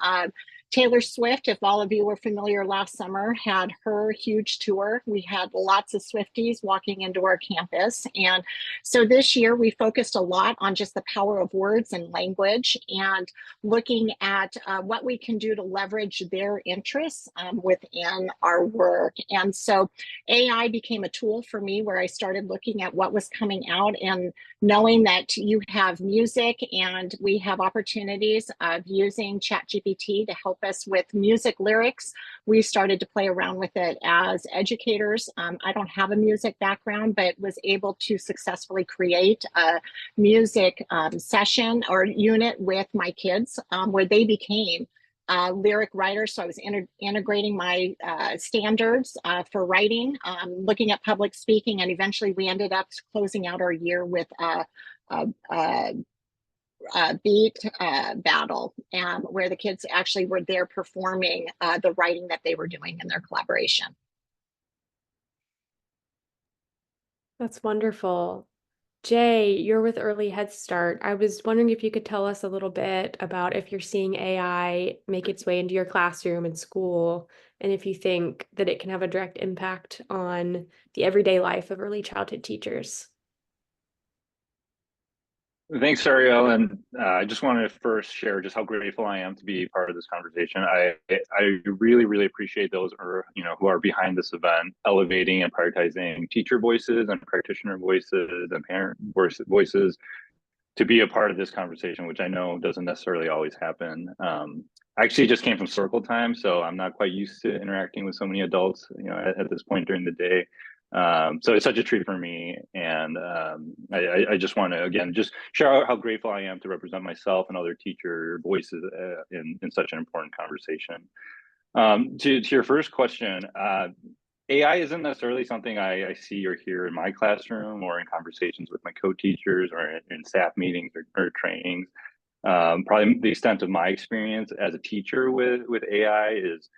Taylor Swift, if all of you were familiar, last summer had her huge tour. We had lots of Swifties walking into our campus. And so this year we focused a lot on just the power of words and language, and looking at what we can do to leverage their interests within our work. And so AI became a tool for me where I started looking at what was coming out, and knowing that you have music and we have opportunities of using ChatGPT to help us with music lyrics. We started to play around with it as educators. I don't have a music background, but was able to successfully create a music session or unit with my kids where they became lyric writer. So I was integrating my standards for writing, looking at public speaking, and eventually we ended up closing out our year with a beat battle where the kids actually were there performing the writing that they were doing in their collaboration. That's wonderful. Jay, you're with Early Head Start. I was wondering if you could tell us a little bit about if you're seeing AI make its way into your classroom and school, and if you think that it can have a direct impact on the everyday life of early childhood teachers. Thanks, Ariel. And I just wanted to first share just how grateful I am to be part of this conversation. I really, really appreciate those who are behind this event, elevating and prioritizing teacher voices and practitioner voices and parent voices to be a part of this conversation, which I know doesn't necessarily always happen. I actually just came from circle time, so I'm not quite used to interacting with so many adults, at this point during the day. So it's such a treat for me, and I just want to again just share how grateful I am to represent myself and other teacher voices in such an important conversation. To your first question, AI isn't necessarily something I see or hear in my classroom or in conversations with my co-teachers or in staff meetings or trainings. Probably the extent of my experience as a teacher with AI is,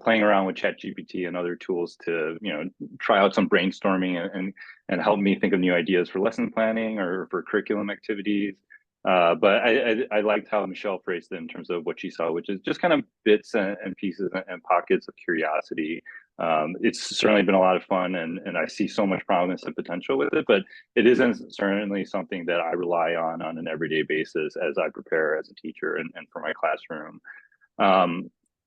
playing around with ChatGPT and other tools to, try out some brainstorming and help me think of new ideas for lesson planning or for curriculum activities. But I liked how Michelle phrased it in terms of what she saw, which is just kind of bits and pieces and pockets of curiosity. It's certainly been a lot of fun, and I see so much promise and potential with it, but it isn't certainly something that I rely on an everyday basis as I prepare as a teacher and for my classroom.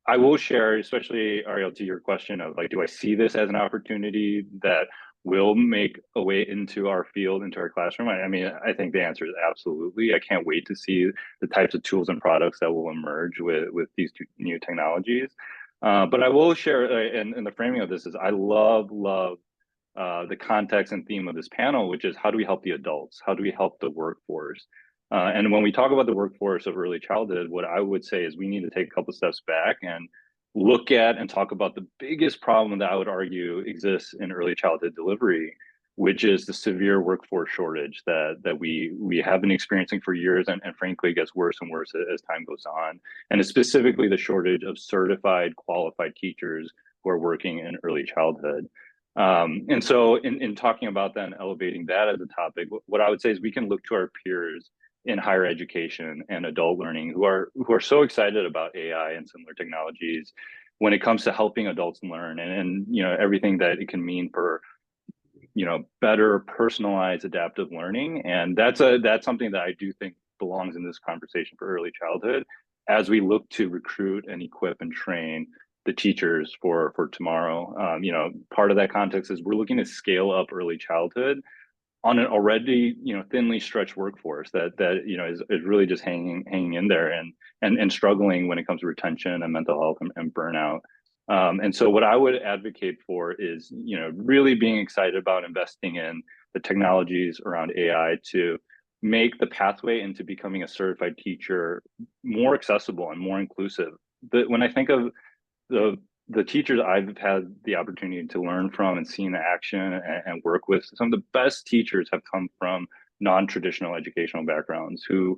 I will share, especially Ariel, to your question of like, do I see this as an opportunity that will make a way into our field, into our classroom? I mean, I think the answer is absolutely. I can't wait to see the types of tools and products that will emerge with these new technologies. But I will share, and the framing of this is, I love the context and theme of this panel, which is how do we help the adults? How do we help the workforce? And when we talk about the workforce of early childhood, what I would say is we need to take a couple steps back and look at and talk about the biggest problem that I would argue exists in early childhood delivery, which is the severe workforce shortage that we have been experiencing for years, and frankly gets worse and worse as time goes on. And it's specifically the shortage of certified, qualified teachers who are working in early childhood. And so in talking about that and elevating that as a topic, what I would say is we can look to our peers in higher education and adult learning who are so excited about AI and similar technologies when it comes to helping adults learn and everything that it can mean for better personalized adaptive learning. And that's something that I do think belongs in this conversation for early childhood as we look to recruit and equip and train the teachers for tomorrow. Part of that context is we're looking to scale up early childhood on an already thinly stretched workforce that is really just hanging in there and struggling when it comes to retention and mental health and burnout. And so what I would advocate for is really being excited about investing in the technologies around AI to make the pathway into becoming a certified teacher more accessible and more inclusive. When I think of the teachers I've had the opportunity to learn from and see in action and work with, some of the best teachers have come from non-traditional educational backgrounds who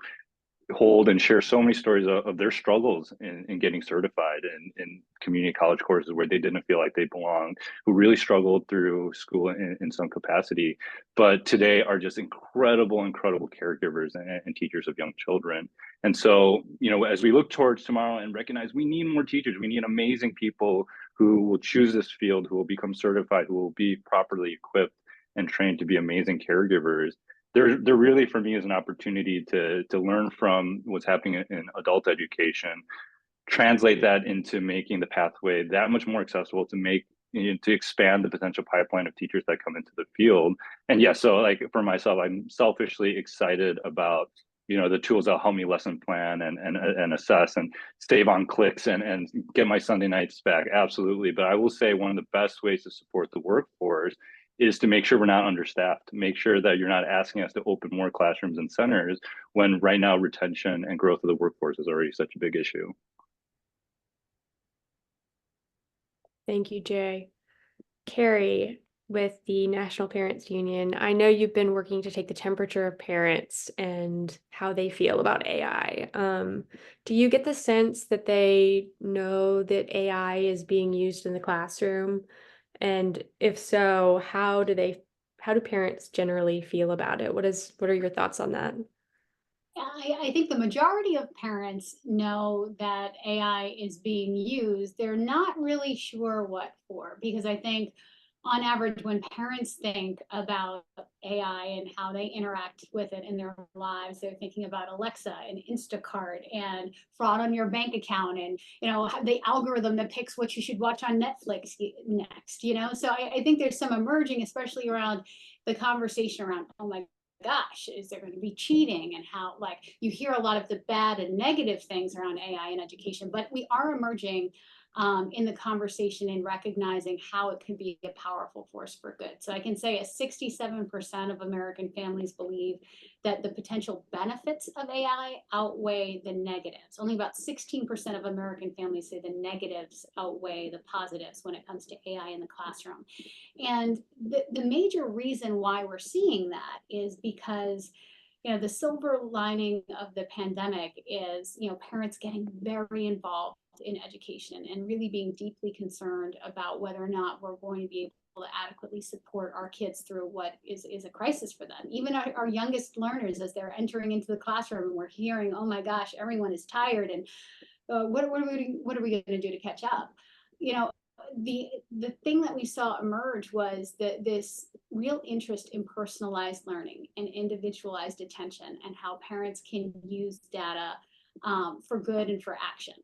hold and share so many stories of their struggles in getting certified in community college courses where they didn't feel like they belonged, who really struggled through school in some capacity, but today are just incredible caregivers and teachers of young children. And so, as we look towards tomorrow and recognize we need more teachers, we need amazing people who will choose this field, who will become certified, who will be properly equipped and trained to be amazing caregivers. There really, for me, is an opportunity to learn from what's happening in adult education, translate that into making the pathway that much more accessible to expand the potential pipeline of teachers that come into the field. And yes, so like for myself, I'm selfishly excited about the tools that'll help me lesson plan and assess and save on clicks and get my Sunday nights back. Absolutely. But I will say one of the best ways to support the workforce is to make sure we're not understaffed, make sure that you're not asking us to open more classrooms and centers when right now retention and growth of the workforce is already such a big issue. Thank you, Jay. Carrie, with the National Parents Union, I know you've been working to take the temperature of parents and how they feel about AI. Do you get the sense that they know that AI is being used in the classroom? And if so, how do parents generally feel about it? What are your thoughts on that? I think the majority of parents know that AI is being used. They're not really sure what for, because I think on average, when parents think about AI and how they interact with it in their lives, they're thinking about Alexa and Instacart and fraud on your bank account and, the algorithm that picks what you should watch on Netflix next, So I think there's some emerging, especially around the conversation around, oh my gosh, is there going to be cheating, and how, like, you hear a lot of the bad and negative things around AI in education, but we are emerging in the conversation and recognizing how it can be a powerful force for good. So I can say 67% of American families believe that the potential benefits of AI outweigh the negatives. Only about 16% of American families say the negatives outweigh the positives when it comes to AI in the classroom. And the major reason why we're seeing that is because the silver lining of the pandemic is, parents getting very involved in education and really being deeply concerned about whether or not we're going to be able to adequately support our kids through what is a crisis for them. Even our youngest learners, as they're entering into the classroom and we're hearing, oh my gosh, everyone is tired, and what are we going to do to catch up? The thing that we saw emerge was that this real interest in personalized learning and individualized attention, and how parents can use data for good and for action.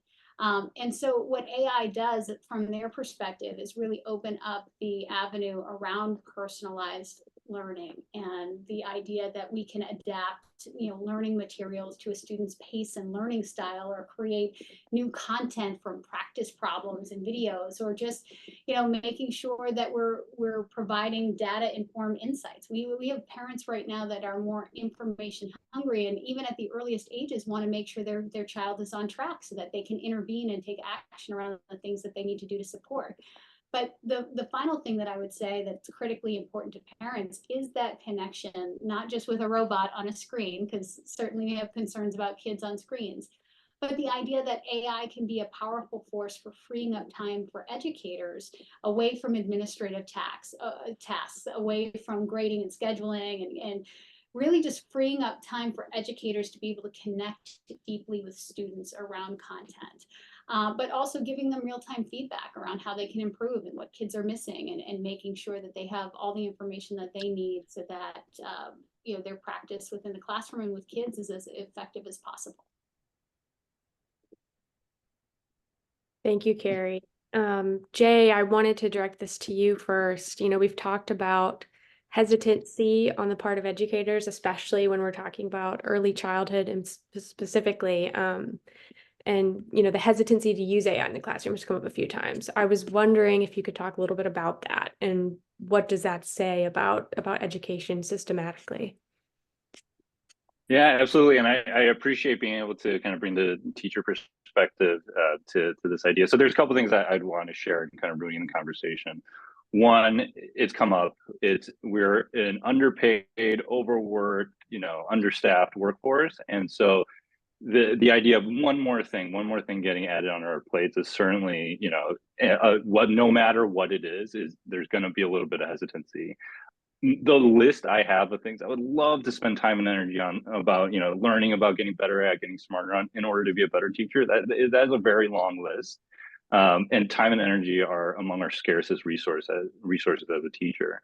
And so what AI does from their perspective is really open up the avenue around personalized learning, and the idea that we can adapt learning materials to a student's pace and learning style, or create new content from practice problems and videos, or just making sure that we're providing data informed insights. We have parents right now that are more information hungry, and even at the earliest ages want to make sure their child is on track so that they can intervene and take action around the things that they need to do to support. But the final thing that I would say that's critically important to parents is that connection, not just with a robot on a screen, because certainly we have concerns about kids on screens, but the idea that AI can be a powerful force for freeing up time for educators away from administrative tasks, away from grading and scheduling, and really just freeing up time for educators to be able to connect deeply with students around content. But also giving them real-time feedback around how they can improve and what kids are missing, and making sure that they have all the information that they need so that their practice within the classroom and with kids is as effective as possible. Thank you, Carrie. Jay, I wanted to direct this to you first. We've talked about hesitancy on the part of educators, especially when we're talking about early childhood and specifically, and the hesitancy to use AI in the classroom has come up a few times. I was wondering if you could talk a little bit about that, and what does that say about education systematically? Yeah, absolutely. And I appreciate being able to kind of bring the teacher perspective to this idea. So there's a couple of things I'd want to share and kind of bring in the conversation. One, it's come up. We're an underpaid, overworked, understaffed workforce. And so the idea of one more thing getting added on our plates is certainly, no matter what it is there's going to be a little bit of hesitancy. The list I have of things I would love to spend time and energy on about, learning about, getting better at, getting smarter on in order to be a better teacher, that is a very long list. And time and energy are among our scarcest resources as a teacher.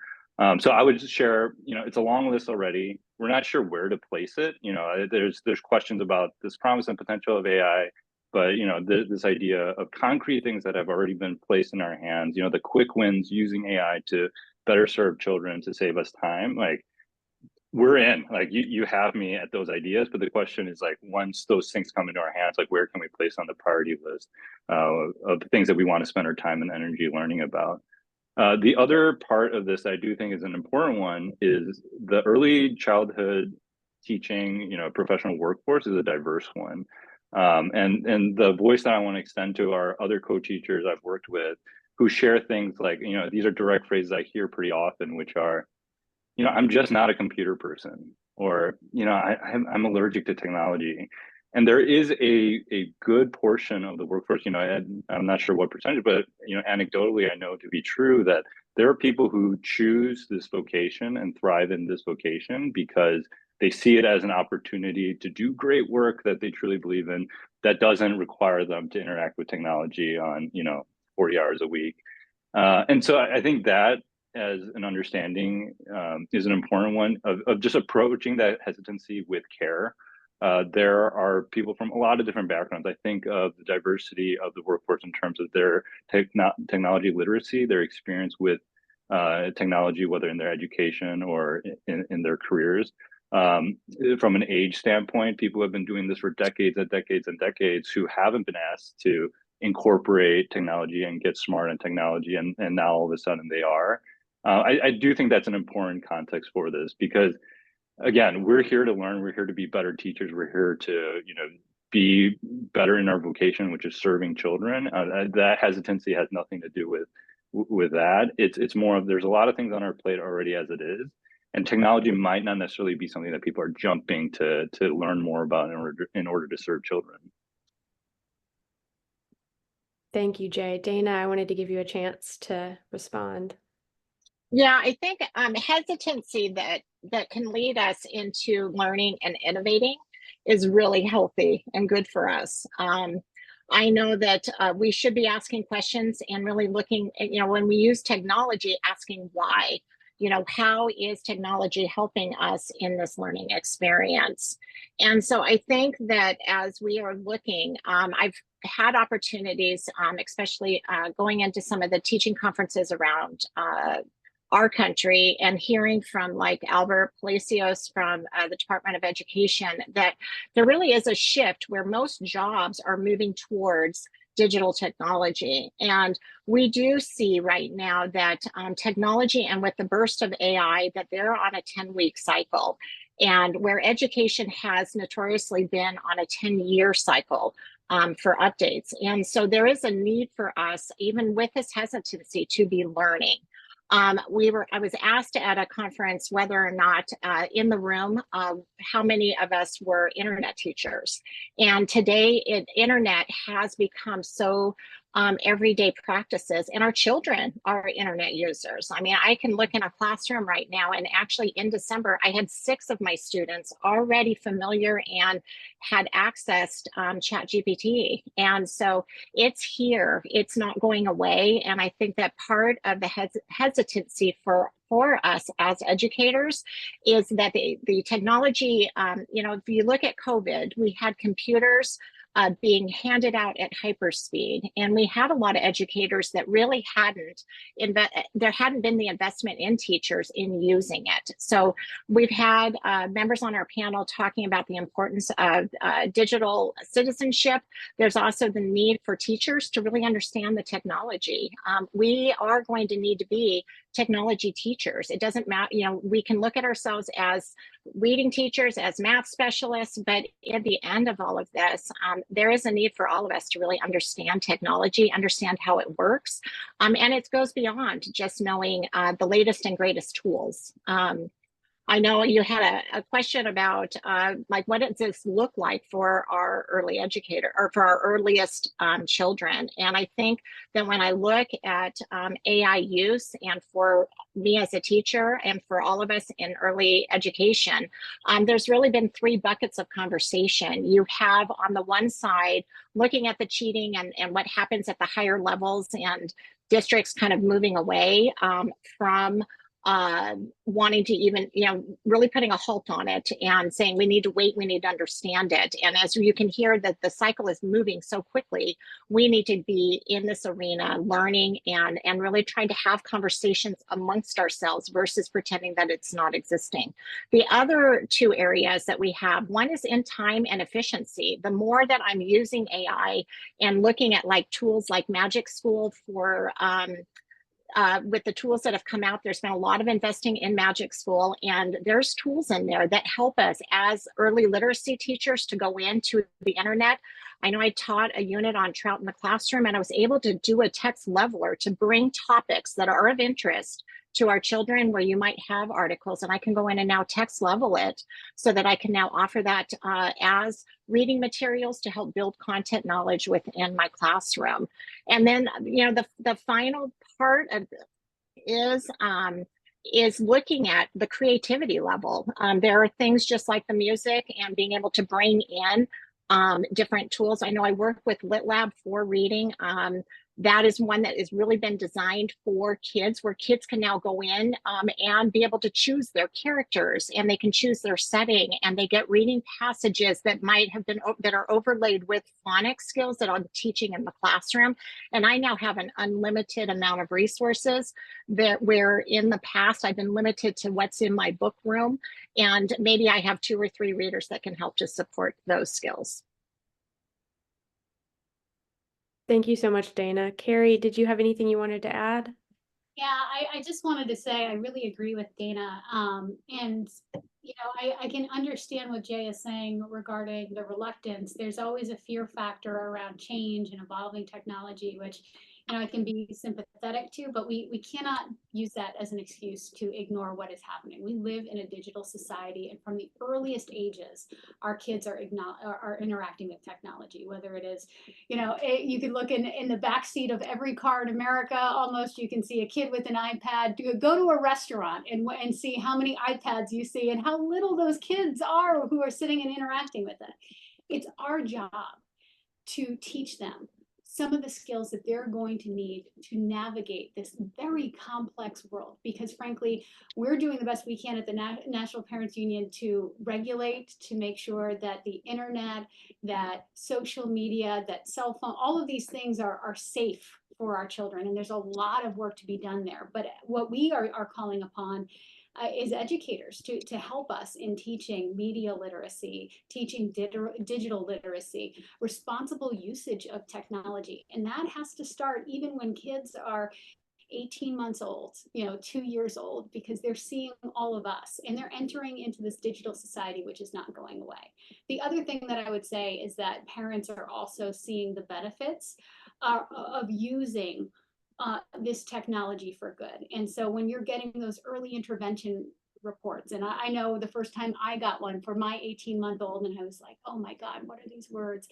So I would just share, it's a long list already. We're not sure where to place it. There's questions about this promise and potential of AI, but this idea of concrete things that have already been placed in our hands, the quick wins using AI to better serve children, to save us time, like we're in, like you have me at those ideas, but the question is, like, once those things come into our hands, like where can we place on the priority list of the things that we want to spend our time and energy learning about? The other part of this I do think is an important one is the early childhood teaching, professional workforce is a diverse one. And the voice that I want to extend to our other co-teachers I've worked with who share things like, these are direct phrases I hear pretty often, which are, I'm just not a computer person, or, I'm allergic to technology. And there is a good portion of the workforce, I'm not sure what percentage, but, anecdotally, I know to be true that there are people who choose this vocation and thrive in this vocation because they see it as an opportunity to do great work that they truly believe in, that doesn't require them to interact with technology on, 40 hours a week. And so I think that as an understanding is an important one of just approaching that hesitancy with care. There are people from a lot of different backgrounds. I think of the diversity of the workforce in terms of their technology literacy, their experience with technology, whether in their education or in their careers. From an age standpoint, people have been doing this for decades and decades and decades who haven't been asked to incorporate technology and get smart in technology, and now all of a sudden they are. I do think that's an important context for this because, again, we're here to learn, we're here to be better teachers, we're here to be better in our vocation, which is serving children. That hesitancy has nothing to do with that. It's more of, there's a lot of things on our plate already as it is, And technology might not necessarily be something that people are jumping to learn more about in order to serve children. Thank you, Jay. Dana, I wanted to give you a chance to respond. Yeah, I think hesitancy that can lead us into learning and innovating is really healthy and good for us. I know that we should be asking questions and really looking at, when we use technology, asking why. How is technology helping us in this learning experience? And so I think that as we are looking, I've had opportunities, especially going into some of the teaching conferences around our country and hearing from like Albert Palacios from the Department of Education, that there really is a shift where most jobs are moving towards digital technology. And we do see right now that technology, and with the burst of AI, that they're on a 10-week cycle. And where education has notoriously been on a 10-year cycle for updates. And so there is a need for us, even with this hesitancy, to be learning. I was asked at a conference whether or not in the room, how many of us were internet teachers. And today, internet has become so everyday practices, and our children are internet users. I mean, I can look in a classroom right now, and actually in December, I had 6 of my students already familiar and had accessed ChatGPT. And so it's here, it's not going away. And I think that part of the hesitancy for us as educators is that the technology, if you look at COVID, we had computers being handed out at hyperspeed. And we had a lot of educators that really there hadn't been the investment in teachers in using it. So we've had members on our panel talking about the importance of digital citizenship. There's also the need for teachers to really understand the technology. We are going to need to be technology teachers. It doesn't matter, we can look at ourselves as reading teachers, as math specialists, but at the end of all of this, there is a need for all of us to really understand technology, understand how it works. And it goes beyond just knowing the latest and greatest tools. I know you had a question about like, what does this look like for our early educator, or for our earliest children? And I think that when I look at AI use, and for me as a teacher and for all of us in early education, there's really been 3 buckets of conversation. You have on the one side, looking at the cheating and what happens at the higher levels, and districts kind of moving away from wanting to even, really putting a halt on it and saying we need to wait, we need to understand it. And as you can hear that the cycle is moving so quickly, we need to be in this arena learning and really trying to have conversations amongst ourselves versus pretending that it's not existing. The other 2 areas that we have, one is in time and efficiency. The more that I'm using AI and looking at like tools like Magic School for with the tools that have come out, there's been a lot of investing in Magic School, and there's tools in there that help us as early literacy teachers to go into the internet. I know I taught a unit on Trout in the Classroom, and I was able to do a text leveler to bring topics that are of interest to our children, where you might have articles, and I can go in and now text level it so that I can now offer that as reading materials to help build content knowledge within my classroom. And then, the final part of is looking at the creativity level. There are things just like the music and being able to bring in different tools. I know I work with LitLab for reading. That is one that has really been designed for kids, where kids can now go in and be able to choose their characters, and they can choose their setting, and they get reading passages that might have been, that are overlaid with phonics skills that I'm teaching in the classroom. And I now have an unlimited amount of resources that, where in the past I've been limited to what's in my book room, and maybe I have 2 or 3 readers that can help to support those skills. Thank you so much, Dana. Carrie, did you have anything you wanted to add? Yeah, I just wanted to say I really agree with Dana. And I can understand what Jay is saying regarding the reluctance. There's always a fear factor around change and evolving technology, which I can be sympathetic to, but we cannot use that as an excuse to ignore what is happening. We live in a digital society, and from the earliest ages, our kids are interacting with technology, whether it is, you can look in the backseat of every car in America, almost you can see a kid with an iPad. Go to a restaurant and see how many iPads you see and how little those kids are who are sitting and interacting with it. It's our job to teach them some of the skills that they're going to need to navigate this very complex world. Because frankly, we're doing the best we can at the National Parents Union to regulate, to make sure that the internet, that social media, that cell phone, all of these things are safe for our children. And there's a lot of work to be done there. But what we are calling upon is educators to help us in teaching media literacy, teaching digital literacy, responsible usage of technology. And that has to start even when kids are 18 months old, 2 years old, because they're seeing all of us and they're entering into this digital society, which is not going away. The other thing that I would say is that parents are also seeing the benefits of using this technology for good. And so when you're getting those early intervention reports, and I know the first time I got one for my 18-month-old, and I was like, oh my God, what are these words?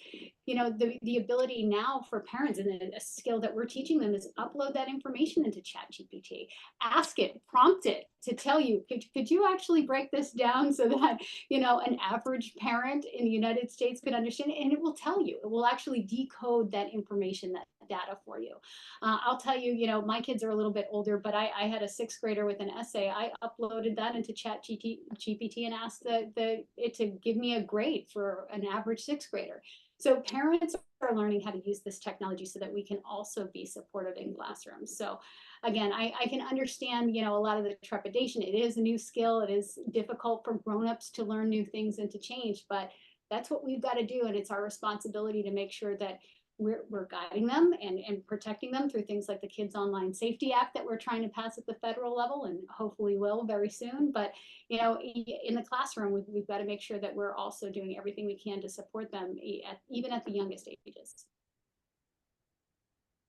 The ability now for parents, and a skill that we're teaching them, is upload that information into ChatGPT, ask it, prompt it to tell you, could you actually break this down so that an average parent in the United States could understand it? And it will tell you, it will actually decode that information, that data for you. I'll tell you, my kids are a little bit older, but I had a 6th grader with an essay. I uploaded that into ChatGPT and asked it to give me a grade for an average 6th grader. So parents are learning how to use this technology so that we can also be supportive in classrooms. So again, I can understand, a lot of the trepidation. It is a new skill. It is difficult for grown-ups to learn new things and to change, but that's what we've got to do. And it's our responsibility to make sure that we're guiding them and protecting them through things like the Kids Online Safety Act that we're trying to pass at the federal level, and hopefully will very soon. But in the classroom, we've got to make sure that we're also doing everything we can to support them even at the youngest ages.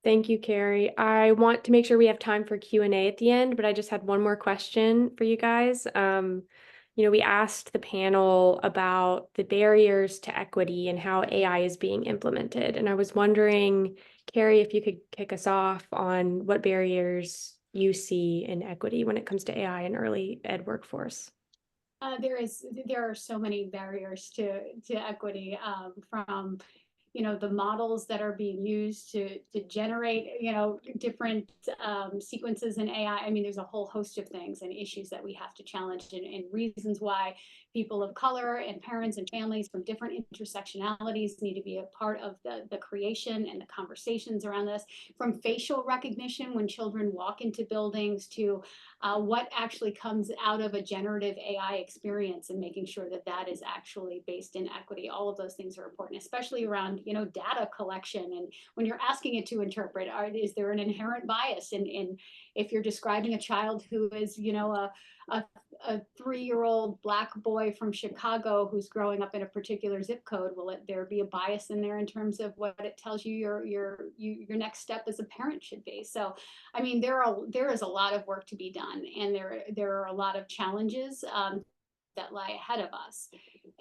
Thank you, Carrie. I want to make sure we have time for Q&A at the end, but I just had one more question for you guys. We asked the panel about the barriers to equity and how AI is being implemented. And I was wondering, Carrie, if you could kick us off on what barriers you see in equity when it comes to AI and early ed workforce. There are so many barriers to equity, from the models that are being used to generate, different sequences in AI. I mean, there's a whole host of things and issues that we have to challenge, and reasons why people of color and parents and families from different intersectionalities need to be a part of the creation and the conversations around this, from facial recognition when children walk into buildings to what actually comes out of a generative AI experience, and making sure that that is actually based in equity. All of those things are important, especially around data collection, and when you're asking it to interpret, is there an inherent bias in if you're describing a child who is a 3-year-old Black boy from Chicago who's growing up in a particular zip code, will there be a bias in there in terms of what it tells you your next step as a parent should be? So I mean, there is a lot of work to be done, and there are a lot of challenges that lie ahead of us.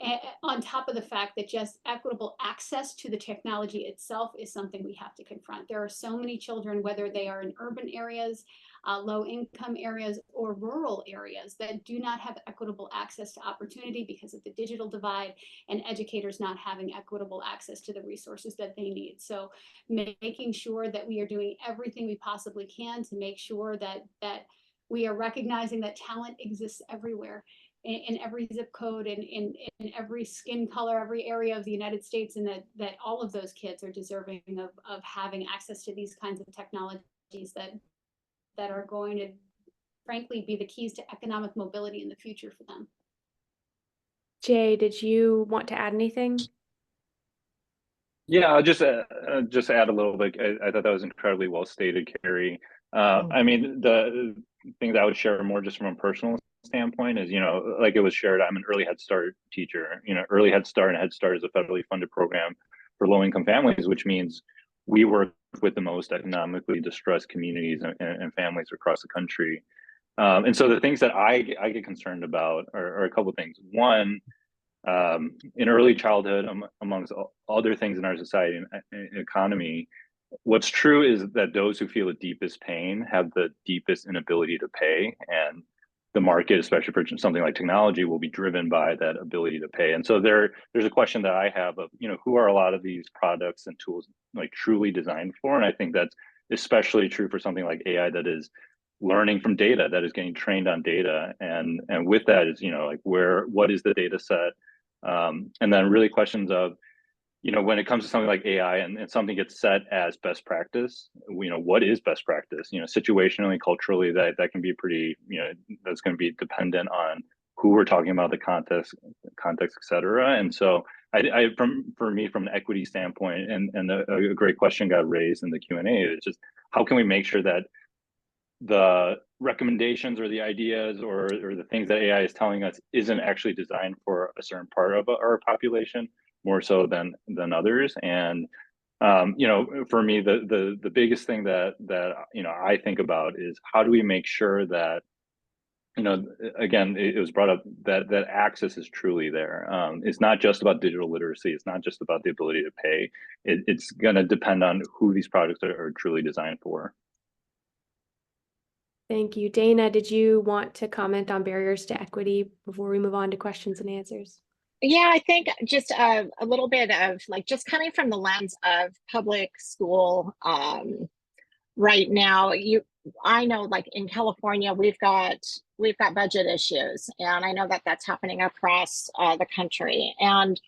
And on top of the fact that just equitable access to the technology itself is something we have to confront. There are so many children, whether they are in urban areas, low income areas, or rural areas, that do not have equitable access to opportunity because of the digital divide, and educators not having equitable access to the resources that they need. So making sure that we are doing everything we possibly can to make sure that we are recognizing that talent exists everywhere, in every zip code, in every skin color, every area of the United States, and that all of those kids are deserving of having access to these kinds of technologies that are going to, frankly, be the keys to economic mobility in the future for them. Jay, did you want to add anything? Yeah, I'll just add a little bit. I thought that was incredibly well stated, Carrie. I mean, the things I would share more just from a personal standpoint is, like it was shared, I'm an early Head Start teacher. Early Head Start and Head Start is a federally funded program for low-income families, which means we work with the most economically distressed communities and families across the country. And so the things that I get concerned about are a couple of things. One, in early childhood, amongst other things in our society and economy, what's true is that those who feel the deepest pain have the deepest inability to pay, and the market, especially for something like technology, will be driven by that ability to pay. And so there's a question that I have of, who are a lot of these products and tools like truly designed for? And I think that's especially true for something like AI that is learning from data, that is getting trained on data. And with that is, like what is the data set? And then really questions of, when it comes to something like AI and something gets set as best practice, what is best practice? Situationally, culturally, that can be pretty, that's going to be dependent on who we're talking about, the context, et cetera. And so for me, from an equity standpoint, and a great question got raised in the Q&A, it's just, how can we make sure that the recommendations or the ideas or the things that AI is telling us isn't actually designed for a certain part of our population, more so than others. And for me, the biggest thing that I think about is, how do we make sure that, again, it was brought up that access is truly there. It's not just about digital literacy. It's not just about the ability to pay. It's going to depend on who these products are truly designed for. Thank you. Dana, did you want to comment on barriers to equity before we move on to questions and answers? Yeah, I think just a little bit of just coming from the lens of public school right now, I know in California, we've got budget issues, and I know that that's happening across the country. And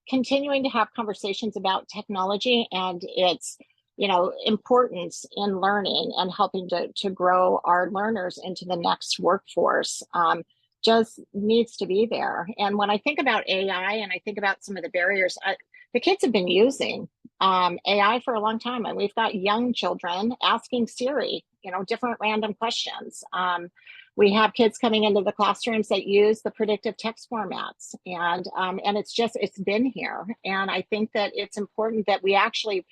continuing to have conversations about technology and its importance in learning and helping to grow our learners into the next workforce just needs to be there. And when I think about AI and I think about some of the barriers, the kids have been using AI for a long time, and we've got young children asking Siri, different random questions. We have kids coming into the classrooms that use the predictive text formats, and it's been here. And I think that it's important that we actually,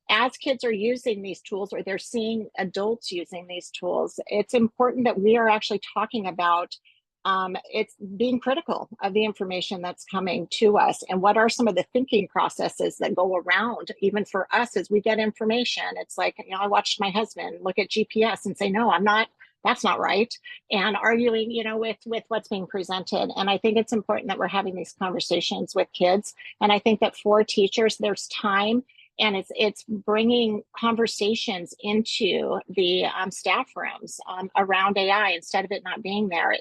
as kids are using these tools or they're seeing adults using these tools, it's important that we are actually talking about it's being critical of the information that's coming to us, and what are some of the thinking processes that go around, even for us as we get information. It's like, I watched my husband look at GPS and say, no, that's not right, and arguing, with what's being presented. And I think it's important that we're having these conversations with kids. And I think that for teachers, there's time, and it's bringing conversations into the staff rooms around AI instead of it not being there.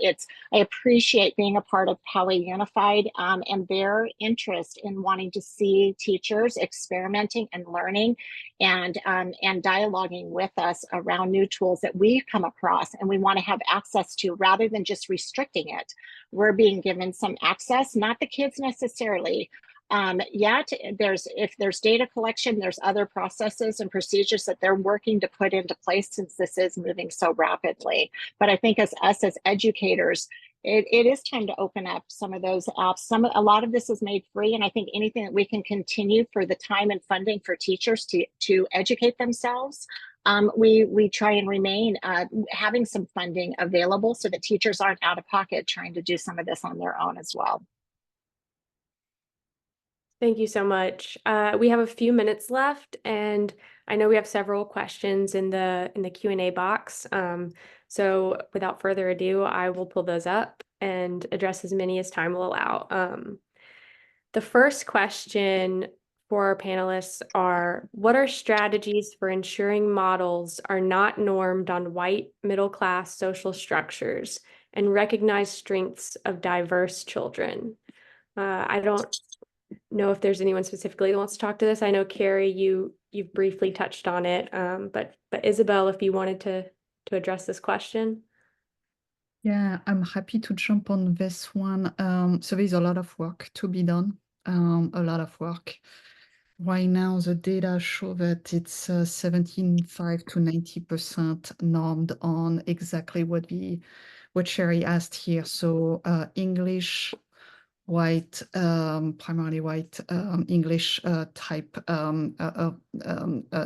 I appreciate being a part of Poly Unified and their interest in wanting to see teachers experimenting and learning and dialoguing with us around new tools that we've come across and we want to have access to, rather than just restricting it. We're being given some access, not the kids necessarily. Yet if there's data collection, there's other processes and procedures that they're working to put into place, since this is moving so rapidly. But I think as educators, it is time to open up some of those apps. A lot of this is made free, and I think anything that we can continue for the time and funding for teachers to educate themselves, we try and remain having some funding available so that teachers aren't out of pocket trying to do some of this on their own as well. Thank you so much. We have a few minutes left, and I know we have several questions in the Q&A box. So without further ado, I will pull those up and address as many as time will allow. The first question for our panelists are, what are strategies for ensuring models are not normed on white middle-class social structures and recognize strengths of diverse children? I don't know if there's anyone specifically that wants to talk to this. I know, Carrie, you've briefly touched on it, but Isabel, if you wanted to address this question. Yeah, I'm happy to jump on this one. So there's a lot of work to be done, a lot of work. Right now, the data show that it's 75 to 90% normed on exactly what Sherry asked here. So English, white, primarily white English type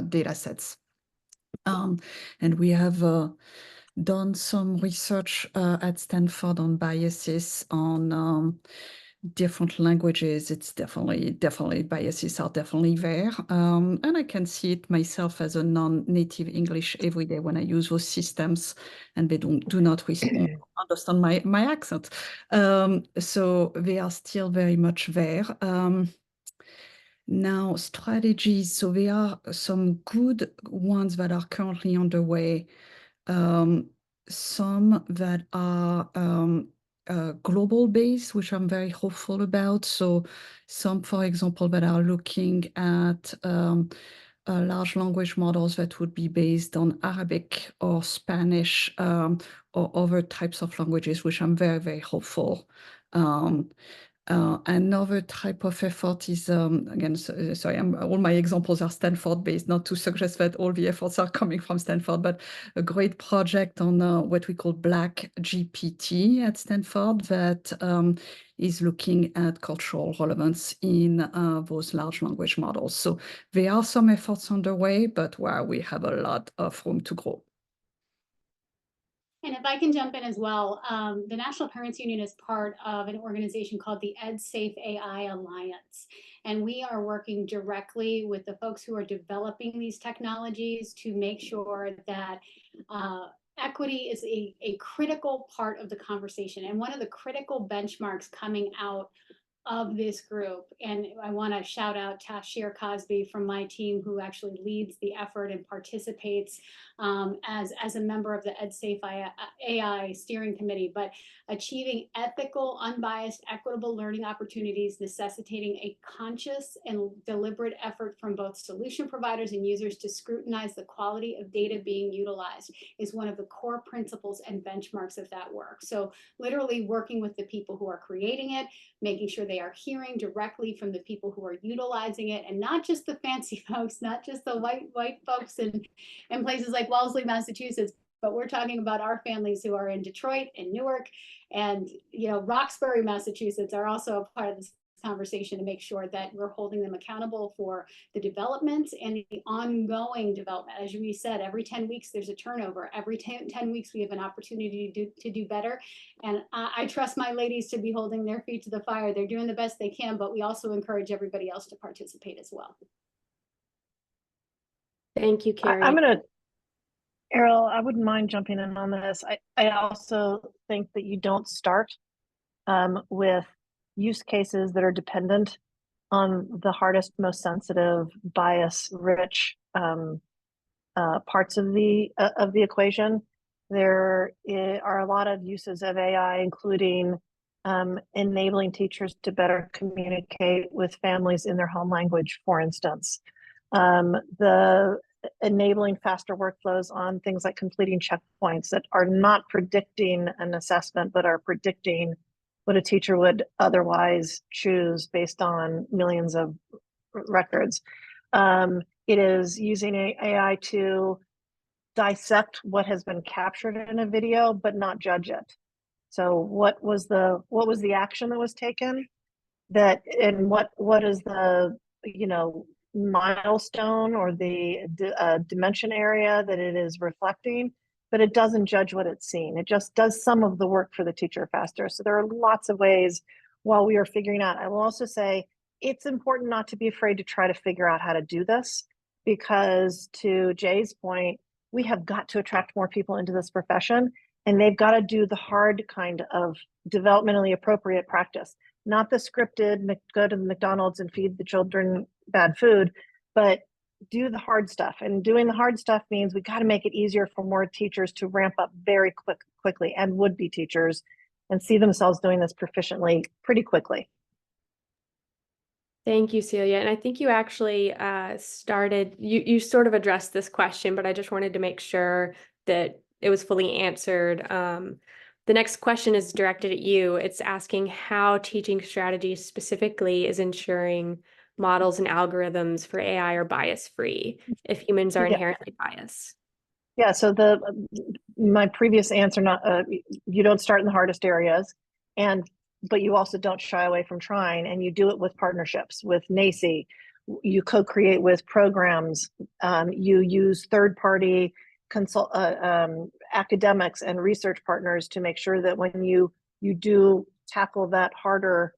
data sets. And we have done some research at Stanford on biases on different languages. It's definitely biases are definitely there. And I can see it myself as a non-native English every day when I use those systems and they do not understand my accent. So they are still very much there. Now, strategies. So there are some good ones that are currently underway. Some that are global based, which I'm very hopeful about. So some, for example, that are looking at large language models that would be based on Arabic or Spanish or other types of languages, which I'm very, very hopeful. Another type of effort is, again, sorry, all my examples are Stanford based, not to suggest that all the efforts are coming from Stanford, but a great project on what we call Black GPT at Stanford that is looking at cultural relevance in those large language models. So there are some efforts underway, but where we have a lot of room to grow. And if I can jump in as well, the National Parents Union is part of an organization called the EdSafe AI Alliance. And we are working directly with the folks who are developing these technologies to make sure that equity is a critical part of the conversation. And one of the critical benchmarks coming out of this group, and I want to shout out Tashir Cosby from my team, who actually leads the effort and participates as a member of the EdSafe AI steering committee, but achieving ethical, unbiased, equitable learning opportunities necessitating a conscious and deliberate effort from both solution providers and users to scrutinize the quality of data being utilized is one of the core principles and benchmarks of that work. So literally working with the people who are creating it, making sure they are hearing directly from the people who are utilizing it, and not just the fancy folks, not just the white folks in places like Wellesley, Massachusetts, but we're talking about our families who are in Detroit and Newark and Roxbury, Massachusetts are also a part of this conversation to make sure that we're holding them accountable for the development and the ongoing development. As we said, every 10 weeks there's a turnover. Every 10 weeks we have an opportunity to do better. And I trust my ladies to be holding their feet to the fire. They're doing the best they can, but we also encourage everybody else to participate as well. Thank you, Carrie. I'm going to, Errol, I wouldn't mind jumping in on this. I also think that you don't start with use cases that are dependent on the hardest, most sensitive, bias-rich parts of the equation. There are a lot of uses of AI, including enabling teachers to better communicate with families in their home language, for instance. The enabling faster workflows on things like completing checkpoints that are not predicting an assessment, but are predicting what a teacher would otherwise choose based on millions of records. It is using AI to dissect what has been captured in a video, but not judge it. So what was the action that was taken? And what is the milestone or the dimension area that it is reflecting? But it doesn't judge what it's seeing. It just does some of the work for the teacher faster. So there are lots of ways while we are figuring out. I will also say it's important not to be afraid to try to figure out how to do this, because to Jay's point, we have got to attract more people into this profession, and they've got to do the hard kind of developmentally appropriate practice, not the scripted, go to McDonald's and feed the children bad food, but do the hard stuff. And doing the hard stuff means we got to make it easier for more teachers to ramp up very quickly, and would-be teachers, and see themselves doing this proficiently pretty quickly. Thank you, Celia. And I think you actually you sort of addressed this question, but I just wanted to make sure that it was fully answered. The next question is directed at you. It's asking how teaching strategies specifically is ensuring models and algorithms for AI are bias-free if humans are inherently biased. Yeah, so my previous answer, you don't start in the hardest areas. And but you also don't shy away from trying, and you do it with partnerships with NACI. You co-create with programs. You use third-party academics and research partners to make sure that when you do tackle that harder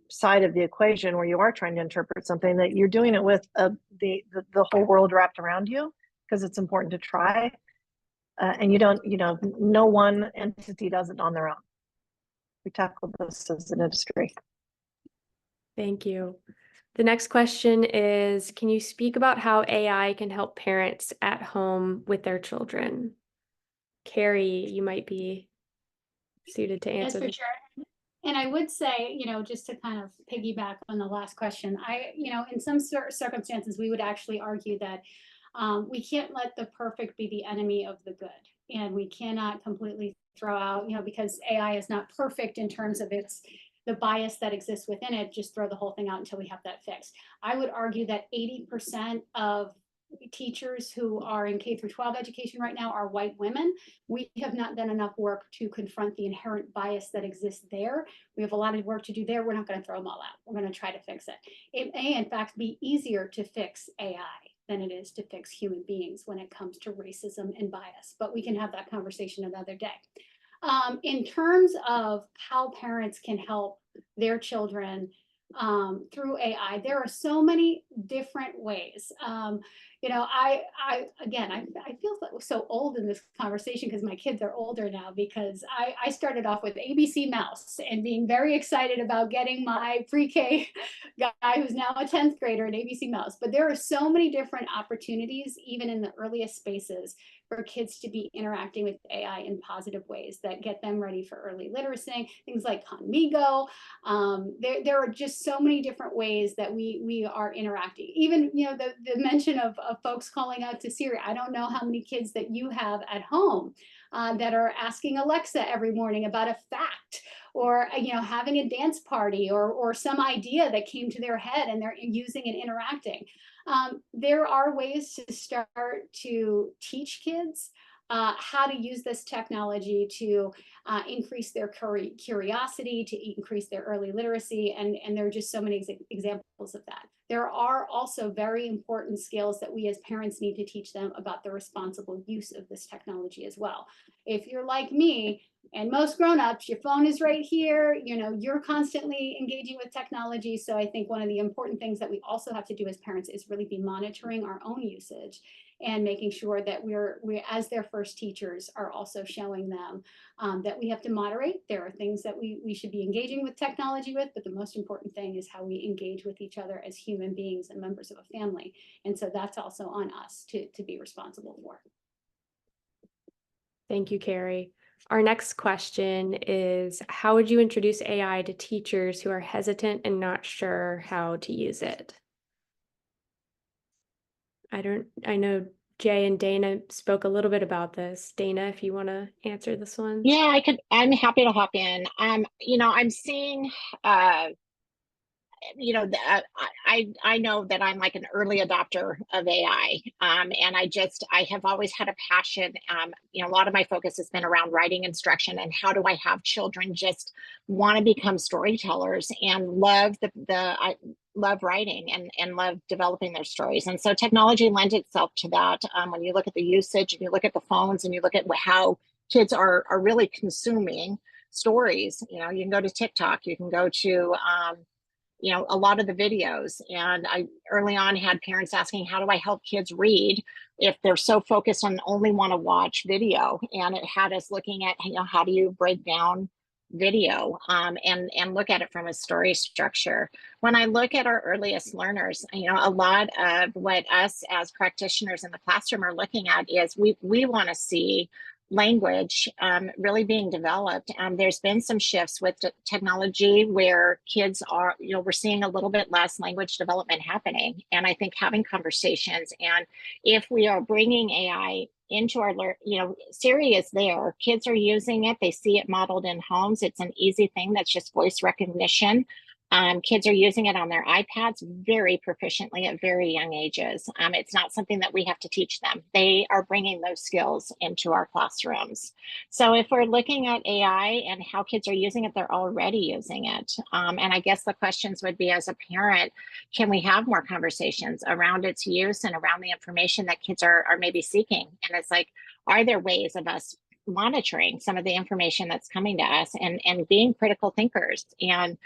side of the equation, where you are trying to interpret something, that you're doing it with the whole world wrapped around you, because it's important to try. And you don't, no one entity does it on their own. We tackle this as an industry. Thank you. The next question is, can you speak about how AI can help parents at home with their children? Carrie, you might be suited to answer Yes, for this. sure. And I would say, just to kind of piggyback on the last question, in some circumstances, we would actually argue that we can't let the perfect be the enemy of the good. And we cannot completely throw out, because AI is not perfect in terms of the bias that exists within it, just throw the whole thing out until we have that fixed. I would argue that 80% of teachers who are in K through 12 education right now are white women. We have not done enough work to confront the inherent bias that exists there. We have a lot of work to do there. We're not going to throw them all out. We're going to try to fix it. It may, in fact, be easier to fix AI than it is to fix human beings when it comes to racism and bias. But we can have that conversation another day. In terms of how parents can help their children through AI, there are so many different ways. I feel so old in this conversation because my kids are older now, because I started off with ABC Mouse and being very excited about getting my pre-K guy who's now a 10th grader an ABC Mouse. But there are so many different opportunities, even in the earliest spaces, for kids to be interacting with AI in positive ways that get them ready for early literacy, things like Conmigo. There are just so many different ways that we are interacting. Even, the mention of folks calling out to Siri. I don't know how many kids that you have at home that are asking Alexa every morning about a fact, or having a dance party, or some idea that came to their head and they're using and interacting. There are ways to start to teach kids how to use this technology to increase their curiosity, to increase their early literacy, and there are just so many examples of that. There are also very important skills that we as parents need to teach them about the responsible use of this technology as well. If you're like me, and most grown-ups, your phone is right here, you're constantly engaging with technology. So I think one of the important things that we also have to do as parents is really be monitoring our own usage and making sure that we're as their first teachers, are also showing them that we have to moderate. There are things that we should be engaging with technology with, but the most important thing is how we engage with each other as human beings and members of a family. And so that's also on us to be responsible for. Thank you, Carrie. Our next question is, how would you introduce AI to teachers who are hesitant and not sure how to use it? I know Jay and Dana spoke a little bit about this. Dana, if you want to answer this one. Yeah, I'm happy to hop in. I'm seeing, I know that I'm like an early adopter of AI, and I have always had a passion. A lot of my focus has been around writing instruction, and how do I have children just want to become storytellers and love I love writing and love developing their stories. And so technology lends itself to that. When you look at the usage, and you look at the phones, and you look at how kids are really consuming stories. You can go to TikTok, you can go to a lot of the videos. And I early on had parents asking, how do I help kids read if they're so focused on only want to watch video? And it had us looking at, how do you break down video and look at it from a story structure. When I look at our earliest learners, a lot of what us as practitioners in the classroom are looking at is we want to see language really being developed. There's been some shifts with technology where kids are, we're seeing a little bit less language development happening. And I think having conversations, and if we are bringing AI into our, Siri is there, kids are using it, they see it modeled in homes. It's an easy thing that's just voice recognition. Kids are using it on their iPads very proficiently at very young ages. It's not something that we have to teach them. They are bringing those skills into our classrooms. So if we're looking at AI and how kids are using it, they're already using it. And I guess the questions would be, as a parent, can we have more conversations around its use and around the information that kids are maybe seeking? And it's like, are there ways of us monitoring some of the information that's coming to us and being critical thinkers and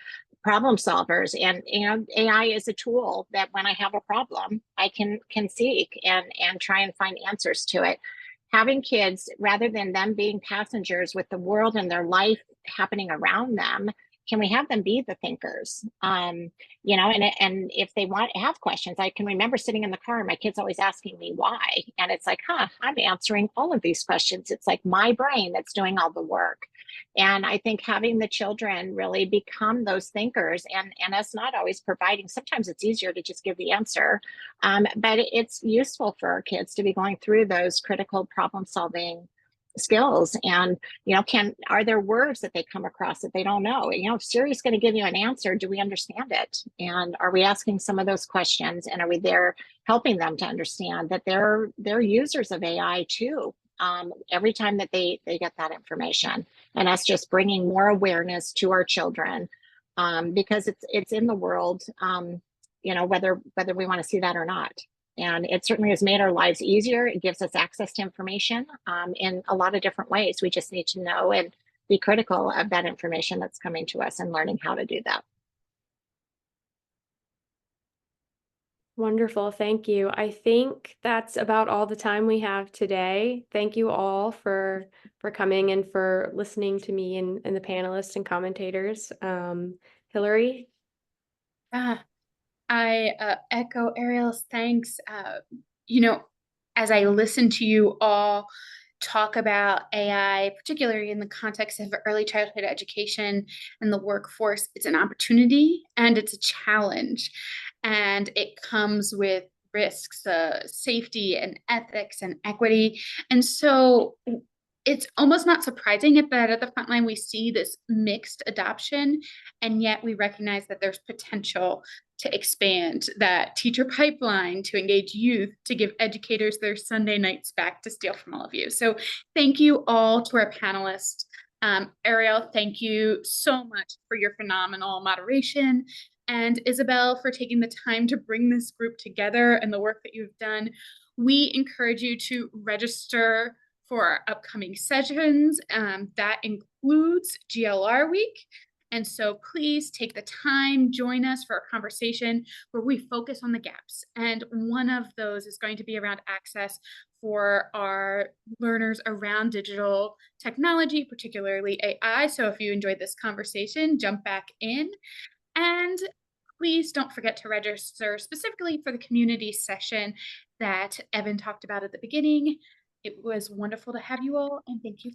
problem solvers? And AI is a tool that when I have a problem, I can seek and try and find answers to it. Having kids, rather than them being passengers with the world and their life happening around them, can we have them be the thinkers? And if they have questions, I can remember sitting in the car and my kids always asking me why. And it's like, I'm answering all of these questions. It's like my brain that's doing all the work. And I think having the children really become those thinkers and us not always providing, sometimes it's easier to just give the answer, but it's useful for our kids to be going through those critical problem solving skills. And are there words that they come across that they don't know? If Siri's going to give you an answer, do we understand it? And are we asking some of those questions, and are we there helping them to understand that they're users of AI too, every time that they get that information, and us just bringing more awareness to our children, because it's in the world, whether we want to see that or not. And it certainly has made our lives easier. It gives us access to information in a lot of different ways. We just need to know and be critical of that information that's coming to us and learning how to do that. Wonderful. Thank you. I think that's about all the time we have today. Thank you all for coming and for listening to me and the panelists and commentators. Hillary? I echo Ariel's thanks. As I listen to you all talk about AI, particularly in the context of early childhood education and the workforce, it's an opportunity and it's a challenge. And it comes with risks, safety and ethics and equity. And so it's almost not surprising that at the front line we see this mixed adoption, and yet we recognize that there's potential to expand that teacher pipeline, to engage youth, to give educators their Sunday nights back, to steal from all of you. So thank you all to our panelists. Ariel, thank you so much for your phenomenal moderation, and Isabel for taking the time to bring this group together and the work that you've done. We encourage you to register for our upcoming sessions. That includes GLR week. And so please take the time, join us for a conversation where we focus on the gaps. And one of those is going to be around access for our learners around digital technology, particularly AI. So if you enjoyed this conversation, jump back in. And please don't forget to register specifically for the community session that Evan talked about at the beginning. It was wonderful to have you all, and thank you.